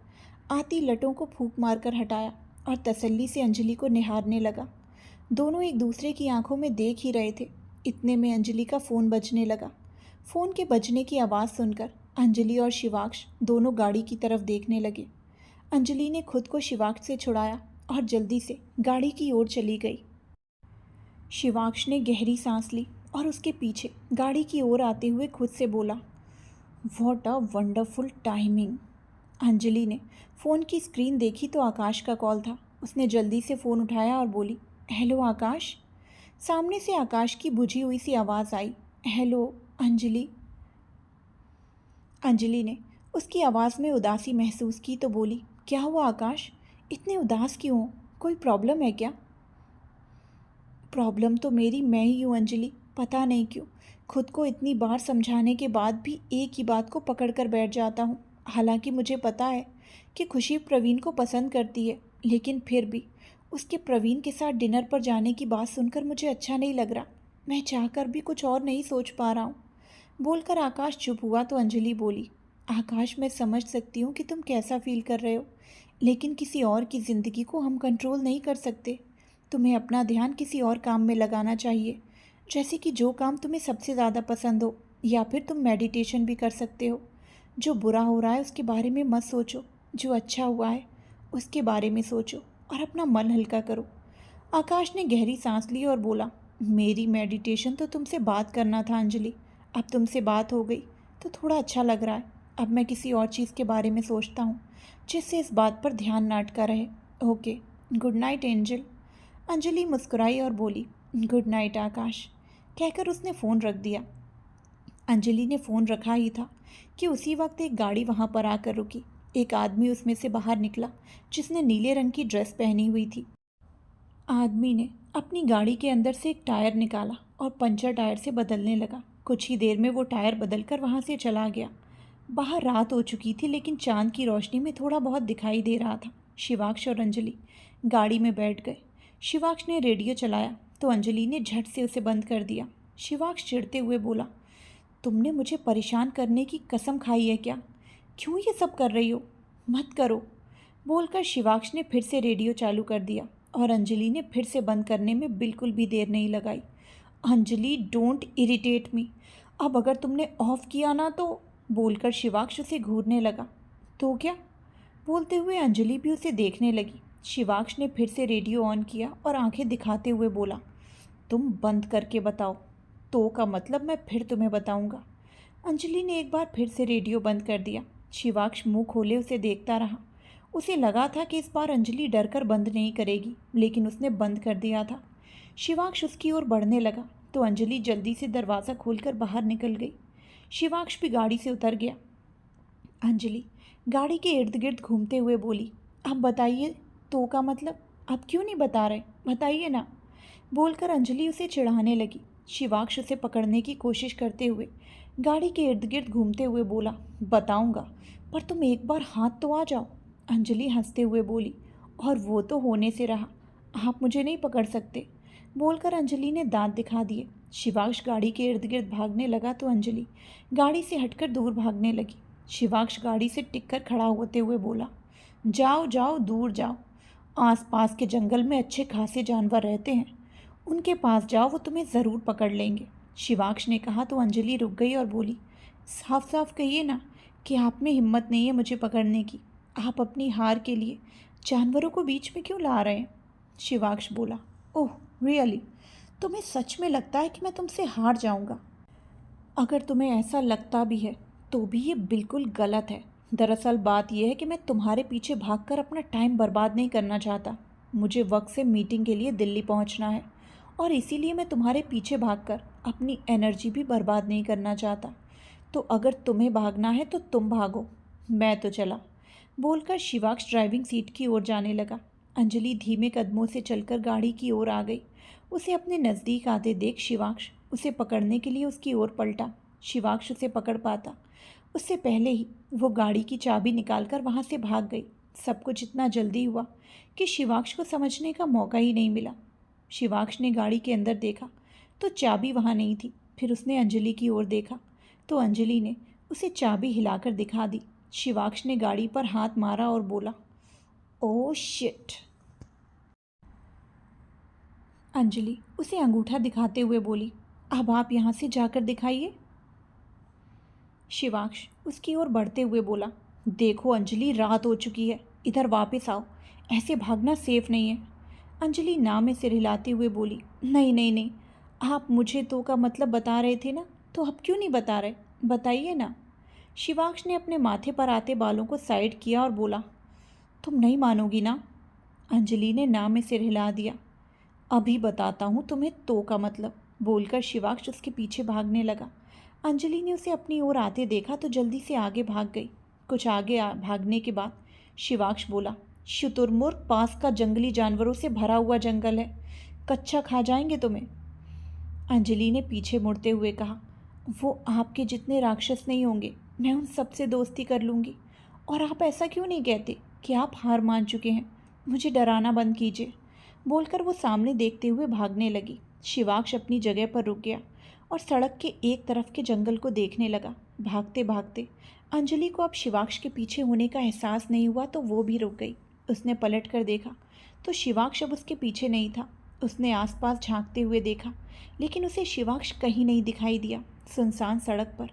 आती लटों को फूंक मारकर हटाया और तसल्ली से अंजलि को निहारने लगा। दोनों एक दूसरे की आंखों में देख ही रहे थे। इतने में अंजलि का फ़ोन बजने लगा। फ़ोन के बजने की आवाज़ सुनकर अंजलि और शिवाक्ष दोनों गाड़ी की तरफ देखने लगे। अंजलि ने खुद को शिवाक्ष से छुड़ाया और जल्दी से गाड़ी की ओर चली गई। शिवाक्ष ने गहरी सांस ली और उसके पीछे गाड़ी की ओर आते हुए खुद से बोला, what a wonderful timing. Anjali ने फ़ोन की स्क्रीन देखी तो आकाश का कॉल था। उसने जल्दी से फ़ोन उठाया और बोली, हेलो आकाश। सामने से आकाश की बुझी हुई सी आवाज़ आई, हेलो अंजलि। अंजलि ने उसकी आवाज़ में उदासी महसूस की तो बोली, क्या हुआ आकाश, इतने उदास क्यों हो, कोई प्रॉब्लम है क्या? प्रॉब्लम तो मेरी मैं ही हूँ अंजलि। पता नहीं क्यों खुद को इतनी बार समझाने के बाद भी एक ही बात को पकड़ कर बैठ जाता हूँ। हालांकि मुझे पता है कि खुशी प्रवीण को पसंद करती है, लेकिन फिर भी उसके प्रवीण के साथ डिनर पर जाने की बात सुनकर मुझे अच्छा नहीं लग रहा। मैं चाहकर भी कुछ और नहीं सोच पा रहा हूँ। बोलकर आकाश चुप हुआ तो अंजलि बोली, आकाश मैं समझ सकती हूँ कि तुम कैसा फील कर रहे हो, लेकिन किसी और की ज़िंदगी को हम कंट्रोल नहीं कर सकते। तुम्हें अपना ध्यान किसी और काम में लगाना चाहिए, जैसे कि जो काम तुम्हें सबसे ज़्यादा पसंद हो, या फिर तुम मेडिटेशन भी कर सकते हो। जो बुरा हो रहा है उसके बारे में मत सोचो, जो अच्छा हुआ है उसके बारे में सोचो और अपना मन हल्का करो। आकाश ने गहरी सांस ली और बोला, मेरी मेडिटेशन तो तुमसे बात करना था अंजलि। अब तुमसे बात हो गई तो थोड़ा अच्छा लग रहा है। अब मैं किसी और चीज़ के बारे में सोचता हूँ जिससे इस बात पर ध्यान ना अटका रहे। Okay, good night angel. Anjali मुस्कुराई और बोली, गुड नाइट आकाश। कहकर उसने फ़ोन रख दिया। अंजलि ने फ़ोन रखा ही था कि उसी वक्त एक गाड़ी वहाँ पर आकर रुकी। एक आदमी उसमें से बाहर निकला जिसने नीले रंग की ड्रेस पहनी हुई थी। आदमी ने अपनी गाड़ी के अंदर से एक टायर निकाला और पंचर टायर से बदलने लगा। कुछ ही देर में वो टायर बदलकर वहाँ से चला गया। बाहर रात हो चुकी थी, लेकिन चांद की रोशनी में थोड़ा बहुत दिखाई दे रहा था। शिवाक्ष और अंजलि गाड़ी में बैठ गए। शिवाक्ष ने रेडियो चलाया तो अंजलि ने झट से उसे बंद कर दिया। शिवाक्ष चिढ़ते हुए बोला, तुमने मुझे परेशान करने की कसम खाई है क्या? क्यों ये सब कर रही हो? मत करो। बोलकर शिवाक्ष ने फिर से रेडियो चालू कर दिया और अंजलि ने फिर से बंद करने में बिल्कुल भी देर नहीं लगाई। Anjali, don't irritate me. अब अगर तुमने ऑफ किया ना तो, बोलकर शिवाक्ष उसे घूरने लगा। तो क्या? बोलते हुए अंजलि भी उसे देखने लगी। शिवाक्ष ने फिर से रेडियो ऑन किया और आंखें दिखाते हुए बोला, तुम बंद करके बताओ। तो का मतलब मैं फिर तुम्हें बताऊंगा। अंजलि ने एक बार फिर से रेडियो बंद कर दिया। शिवाक्ष मुंह खोले उसे देखता रहा। उसे लगा था कि इस बार अंजलि डरकर बंद नहीं करेगी, लेकिन उसने बंद कर दिया था। शिवाक्ष उसकी ओर बढ़ने लगा तो अंजलि जल्दी से दरवाज़ा खोलकर बाहर निकल गई। शिवाक्ष भी गाड़ी से उतर गया। अंजलि गाड़ी के इर्द गिर्द घूमते हुए बोली, अब बताइए, तो का मतलब? आप क्यों नहीं बता रहे? बताइए ना। बोलकर अंजलि उसे चिढ़ाने लगी। शिवाक्ष उसे पकड़ने की कोशिश करते हुए गाड़ी के इर्द गिर्द घूमते हुए बोला, बताऊंगा, पर तुम एक बार हाथ तो आ जाओ। अंजलि हंसते हुए बोली, और वो तो होने से रहा, आप मुझे नहीं पकड़ सकते। बोलकर अंजलि ने दांत दिखा दिए। शिवाक्ष गाड़ी के इर्द गिर्द भागने लगा तो अंजलि गाड़ी से हटकर दूर भागने लगी। शिवाक्ष गाड़ी से टिककर खड़ा होते हुए बोला, जाओ जाओ, दूर जाओ। आसपास के जंगल में अच्छे खासे जानवर रहते हैं, उनके पास जाओ, वो तुम्हें ज़रूर पकड़ लेंगे। शिवाक्ष ने कहा तो अंजलि रुक गई और बोली, साफ साफ कहिए ना कि आप में हिम्मत नहीं है मुझे पकड़ने की। आप अपनी हार के लिए जानवरों को बीच में क्यों ला रहे हैं? शिवाक्ष बोला, ओह रियली? तुम्हें सच में लगता है कि मैं तुमसे हार जाऊंगा? अगर तुम्हें ऐसा लगता भी है तो भी ये बिल्कुल गलत है। दरअसल बात यह है कि मैं तुम्हारे पीछे भागकर अपना टाइम बर्बाद नहीं करना चाहता। मुझे वक्त से मीटिंग के लिए दिल्ली पहुंचना है और इसीलिए मैं तुम्हारे पीछे भागकर अपनी एनर्जी भी बर्बाद नहीं करना चाहता। तो अगर तुम्हें भागना है तो तुम भागो, मैं तो चला। बोलकर शिवाक्ष ड्राइविंग सीट की ओर जाने लगा। अंजलि धीमे कदमों से चलकर गाड़ी की ओर आ गई। उसे अपने नज़दीक आते देख शिवाक्ष उसे पकड़ने के लिए उसकी ओर पलटा। शिवाक्ष उसे पकड़ पाता उससे पहले ही वो गाड़ी की चाबी निकालकर वहाँ से भाग गई। सब कुछ इतना जल्दी हुआ कि शिवाक्ष को समझने का मौका ही नहीं मिला। शिवाक्ष ने गाड़ी के अंदर देखा तो चाबी वहाँ नहीं थी। फिर उसने अंजलि की ओर देखा तो अंजलि ने उसे चाबी हिलाकर दिखा दी। शिवाक्ष ने गाड़ी पर हाथ मारा और बोला, ओह शिट। अंजलि उसे अंगूठा दिखाते हुए बोली, अब आप यहाँ से जाकर दिखाइए। शिवाक्ष उसकी ओर बढ़ते हुए बोला, देखो अंजलि, रात हो चुकी है, इधर वापस आओ, ऐसे भागना सेफ नहीं है। अंजलि ना में सिर हिलाते हुए बोली, नहीं नहीं नहीं, आप मुझे तो का मतलब बता रहे थे ना, तो अब क्यों नहीं बता रहे, बताइए ना। शिवाक्ष ने अपने माथे पर आते बालों को साइड किया और बोला, तुम नहीं मानोगी ना। अंजलि ने ना में सिर हिला दिया। अभी बताता हूँ तुम्हें तो का मतलब, बोलकर शिवाक्ष उसके पीछे भागने लगा। अंजलि ने उसे अपनी ओर आते देखा तो जल्दी से आगे भाग गई। कुछ आगे भागने के बाद शिवाक्ष बोला, शुतुरमुर्ग, पास का जंगली जानवरों से भरा हुआ जंगल है, कच्चा खा जाएंगे तुम्हें। अंजलि ने पीछे मुड़ते हुए कहा, वो आपके जितने राक्षस नहीं होंगे, मैं उन सबसे दोस्ती कर लूँगी। और आप ऐसा क्यों नहीं कहते कि आप हार मान चुके हैं, मुझे डराना बंद कीजिए। बोलकर वो सामने देखते हुए भागने लगी। शिवाक्ष अपनी जगह पर रुक गया और सड़क के एक तरफ के जंगल को देखने लगा। भागते भागते अंजलि को अब शिवाक्ष के पीछे होने का एहसास नहीं हुआ तो वो भी रुक गई। उसने पलट कर देखा तो शिवाक्ष अब उसके पीछे नहीं था। उसने आसपास झांकते हुए देखा लेकिन उसे शिवाक्ष कहीं नहीं दिखाई दिया। सुनसान सड़क पर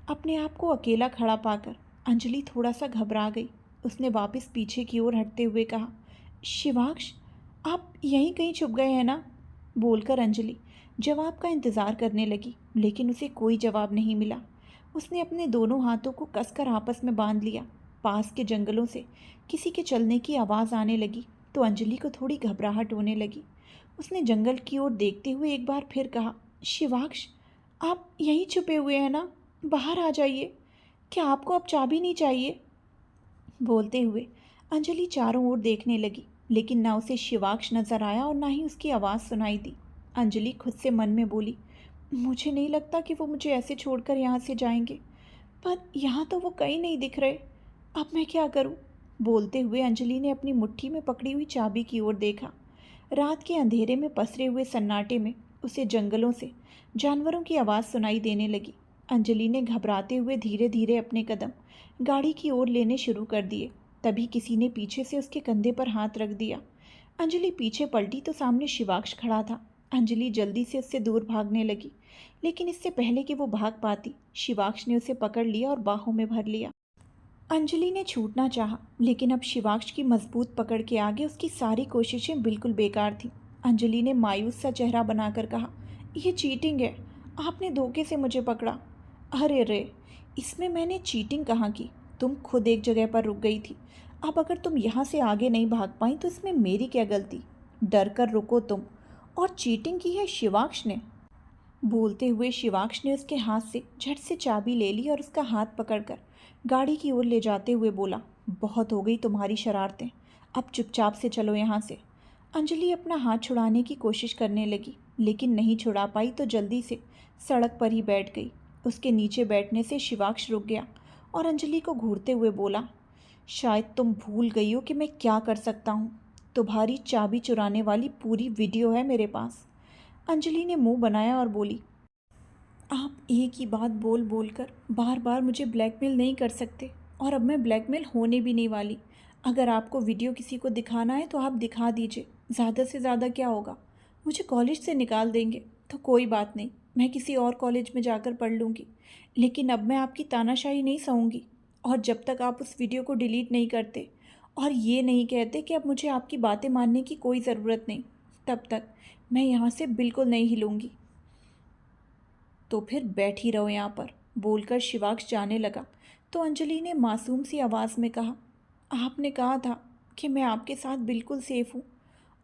अपने आप को अकेला खड़ा पाकर अंजलि थोड़ा सा घबरा गई। उसने वापस पीछे की ओर हटते हुए कहा, शिवाक्ष, आप यहीं कहीं छुप गए हैं ना। बोलकर अंजलि जवाब का इंतज़ार करने लगी लेकिन उसे कोई जवाब नहीं मिला। उसने अपने दोनों हाथों को कसकर आपस में बांध लिया। पास के जंगलों से किसी के चलने की आवाज़ आने लगी तो अंजलि को थोड़ी घबराहट होने लगी। उसने जंगल की ओर देखते हुए एक बार फिर कहा, शिवाक्ष, आप यहीं छुपे हुए हैं ना, बाहर आ जाइए। क्या आपको अब चाबी नहीं चाहिए। बोलते हुए अंजलि चारों ओर देखने लगी लेकिन ना उसे शिवाक्ष नजर आया और ना ही उसकी आवाज़ सुनाई दी। अंजलि खुद से मन में बोली, मुझे नहीं लगता कि वो मुझे ऐसे छोड़कर यहाँ से जाएंगे, पर यहाँ तो वो कहीं नहीं दिख रहे, अब मैं क्या करूँ। बोलते हुए अंजलि ने अपनी मुट्ठी में पकड़ी हुई चाबी की ओर देखा। रात के अंधेरे में पसरे हुए सन्नाटे में उसे जंगलों से जानवरों की आवाज़ सुनाई देने लगी। अंजलि ने घबराते हुए धीरे धीरे अपने कदम गाड़ी की ओर लेने शुरू कर दिए। तभी किसी ने पीछे से उसके कंधे पर हाथ रख दिया। अंजलि पीछे पलटी तो सामने शिवाक्ष खड़ा था। अंजलि जल्दी से उससे दूर भागने लगी लेकिन इससे पहले कि वो भाग पाती, शिवाक्ष ने उसे पकड़ लिया और बाहों में भर लिया। अंजलि ने छूटना चाहा लेकिन अब शिवाक्ष की मजबूत पकड़ के आगे उसकी सारी कोशिशें बिल्कुल बेकार थीं। अंजलि ने मायूस सा चेहरा बनाकर कहा, यह चीटिंग है, आपने धोखे से मुझे पकड़ा। अरे रे, इसमें मैंने चीटिंग कहाँ की, तुम खुद एक जगह पर रुक गई थी। अब अगर तुम यहाँ से आगे नहीं भाग पाई तो इसमें मेरी क्या गलती। डर कर रुको तुम, और चीटिंग की है शिवाक्ष ने। बोलते हुए शिवाक्ष ने उसके हाथ से झट से चाबी ले ली और उसका हाथ पकड़कर गाड़ी की ओर ले जाते हुए बोला, बहुत हो गई तुम्हारी शरारतें, अब चुपचाप से चलो यहाँ से। अंजलि अपना हाथ छुड़ाने की कोशिश करने लगी लेकिन नहीं छुड़ा पाई तो जल्दी से सड़क पर ही बैठ गई। उसके नीचे बैठने से शिवाक्ष रुक गया और अंजलि को घूरते हुए बोला, शायद तुम भूल गई हो कि मैं क्या कर सकता हूँ। तुम्हारी चाबी चुराने वाली पूरी वीडियो है मेरे पास। अंजलि ने मुंह बनाया और बोली, आप एक ही बात बोल बोल कर बार बार मुझे ब्लैकमेल नहीं कर सकते और अब मैं ब्लैकमेल होने भी नहीं वाली। अगर आपको वीडियो किसी को दिखाना है तो आप दिखा दीजिए, ज़्यादा से ज़्यादा क्या होगा, मुझे कॉलेज से निकाल देंगे तो कोई बात नहीं, मैं किसी और कॉलेज में जाकर पढ़ लूँगी, लेकिन अब मैं आपकी तानाशाही नहीं सहूँगी। और जब तक आप उस वीडियो को डिलीट नहीं करते और ये नहीं कहते कि अब मुझे आपकी बातें मानने की कोई ज़रूरत नहीं, तब तक मैं यहाँ से बिल्कुल नहीं हिलूँगी। तो फिर बैठ ही रहो यहाँ पर। बोलकर शिवाक्ष जाने लगा तो अंजलि ने मासूम सी आवाज़ में कहा, आपने कहा था कि मैं आपके साथ बिल्कुल सेफ हूँ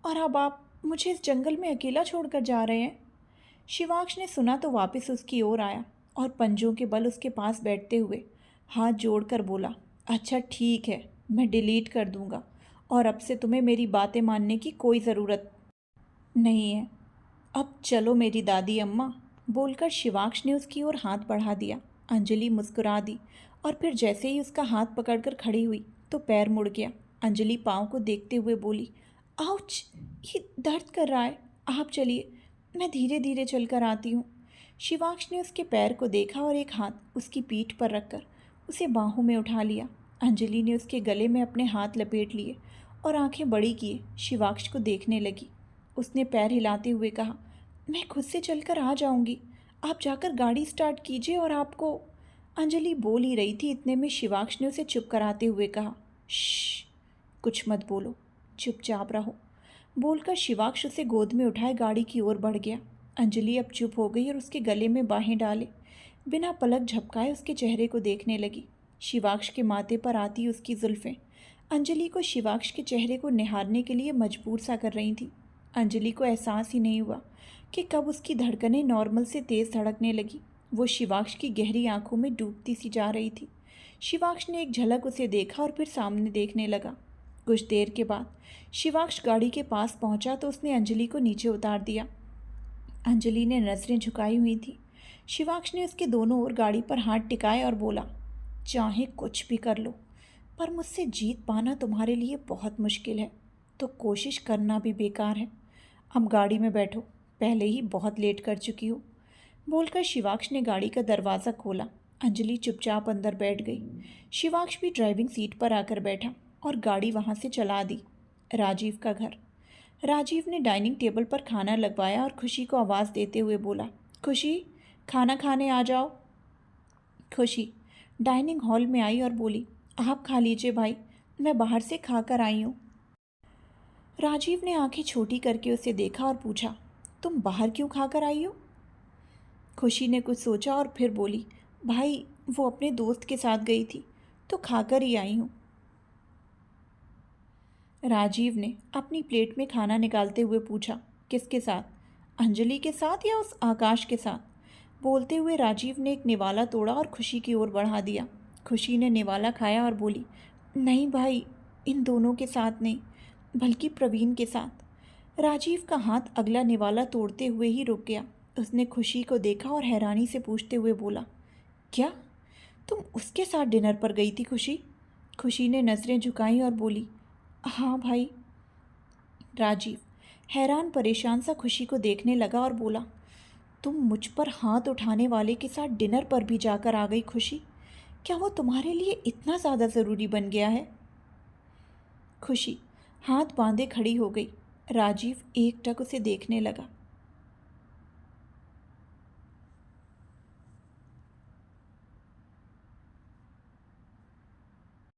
और अब आप मुझे इस जंगल में अकेला छोड़कर जा रहे हैं। शिवाक्ष ने सुना तो वापस उसकी ओर आया और पंजों के बल उसके पास बैठते हुए हाथ जोड़कर बोला, अच्छा ठीक है, मैं डिलीट कर दूँगा और अब से तुम्हें मेरी बातें मानने की कोई ज़रूरत नहीं है। अब चलो मेरी दादी अम्मा। बोलकर शिवाक्ष ने उसकी ओर हाथ बढ़ा दिया। अंजलि मुस्कुरा दी और फिर जैसे ही उसका हाथ पकड़कर खड़ी हुई तो पैर मुड़ गया। अंजलि पाँव को देखते हुए बोली, आउच, ये दर्द कर रहा है, आप चलिए, मैं धीरे धीरे चलकर आती हूँ। शिवांश ने उसके पैर को देखा और एक हाथ उसकी पीठ पर रखकर उसे बाहों में उठा लिया। अंजलि ने उसके गले में अपने हाथ लपेट लिए और आंखें बड़ी किए शिवांश को देखने लगी। उसने पैर हिलाते हुए कहा, मैं खुद से चलकर आ जाऊंगी, आप जाकर गाड़ी स्टार्ट कीजिए और आपको। अंजलि बोल ही रही थी, इतने में शिवांश ने उसे चुप कराते हुए कहा, श्श, कुछ मत बोलो, चुपचाप रहो। बोलकर शिवांश उसे गोद में उठाए गाड़ी की ओर बढ़ गया। अंजलि अब चुप हो गई और उसके गले में बाहें डाले बिना पलक झपकाए उसके चेहरे को देखने लगी। शिवांश के माथे पर आती उसकी जुल्फ़ें अंजलि को शिवांश के चेहरे को निहारने के लिए मजबूर सा कर रही थी। अंजलि को एहसास ही नहीं हुआ कि कब उसकी धड़कनें नॉर्मल से तेज़ धड़कने लगी। वो शिवांश की गहरी आंखों में डूबती सी जा रही थी। शिवांश ने एक झलक उसे देखा और फिर सामने देखने लगा। कुछ देर के बाद शिवांश गाड़ी के पास पहुंचा तो उसने अंजलि को नीचे उतार दिया। अंजलि ने नज़रें झुकाई हुई थी। शिवांश ने उसके दोनों ओर गाड़ी पर हाथ टिकाए और बोला, चाहे कुछ भी कर लो, पर मुझसे जीत पाना तुम्हारे लिए बहुत मुश्किल है, तो कोशिश करना भी बेकार है। अब गाड़ी में बैठो, पहले ही बहुत लेट कर चुकी हो। बोलकर शिवांश ने गाड़ी का दरवाज़ा खोला। अंजलि चुपचाप अंदर बैठ गई। शिवांश भी ड्राइविंग सीट पर आकर बैठा और गाड़ी वहाँ से चला दी। राजीव का घर। राजीव ने डाइनिंग टेबल पर खाना लगवाया और खुशी को आवाज़ देते हुए बोला, खुशी, खाना खाने आ जाओ। खुशी डाइनिंग हॉल में आई और बोली, आप खा लीजिए भाई, मैं बाहर से खा कर आई हूँ। राजीव ने आंखें छोटी करके उसे देखा और पूछा, तुम बाहर क्यों खा कर आई हो? खुशी ने कुछ सोचा और फिर बोली, भाई वो अपने दोस्त के साथ गई थी तो खाकर ही आई हूँ। राजीव ने अपनी प्लेट में खाना निकालते हुए पूछा, किसके साथ? अंजलि के साथ या उस आकाश के साथ? बोलते हुए राजीव ने एक निवाला तोड़ा और खुशी की ओर बढ़ा दिया। खुशी ने निवाला खाया और बोली, नहीं भाई, इन दोनों के साथ नहीं, बल्कि प्रवीण के साथ। राजीव का हाथ अगला निवाला तोड़ते हुए ही रुक गया। उसने खुशी को देखा और हैरानी से पूछते हुए बोला, क्या तुम उसके साथ डिनर पर गई थी खुशी? खुशी ने नज़रें झुकाई और बोली, हाँ भाई। राजीव हैरान परेशान सा खुशी को देखने लगा और बोला, तुम मुझ पर हाथ उठाने वाले के साथ डिनर पर भी जाकर आ गई खुशी? क्या वो तुम्हारे लिए इतना ज़्यादा ज़रूरी बन गया है? खुशी हाथ बांधे खड़ी हो गई। राजीव एकटक उसे देखने लगा।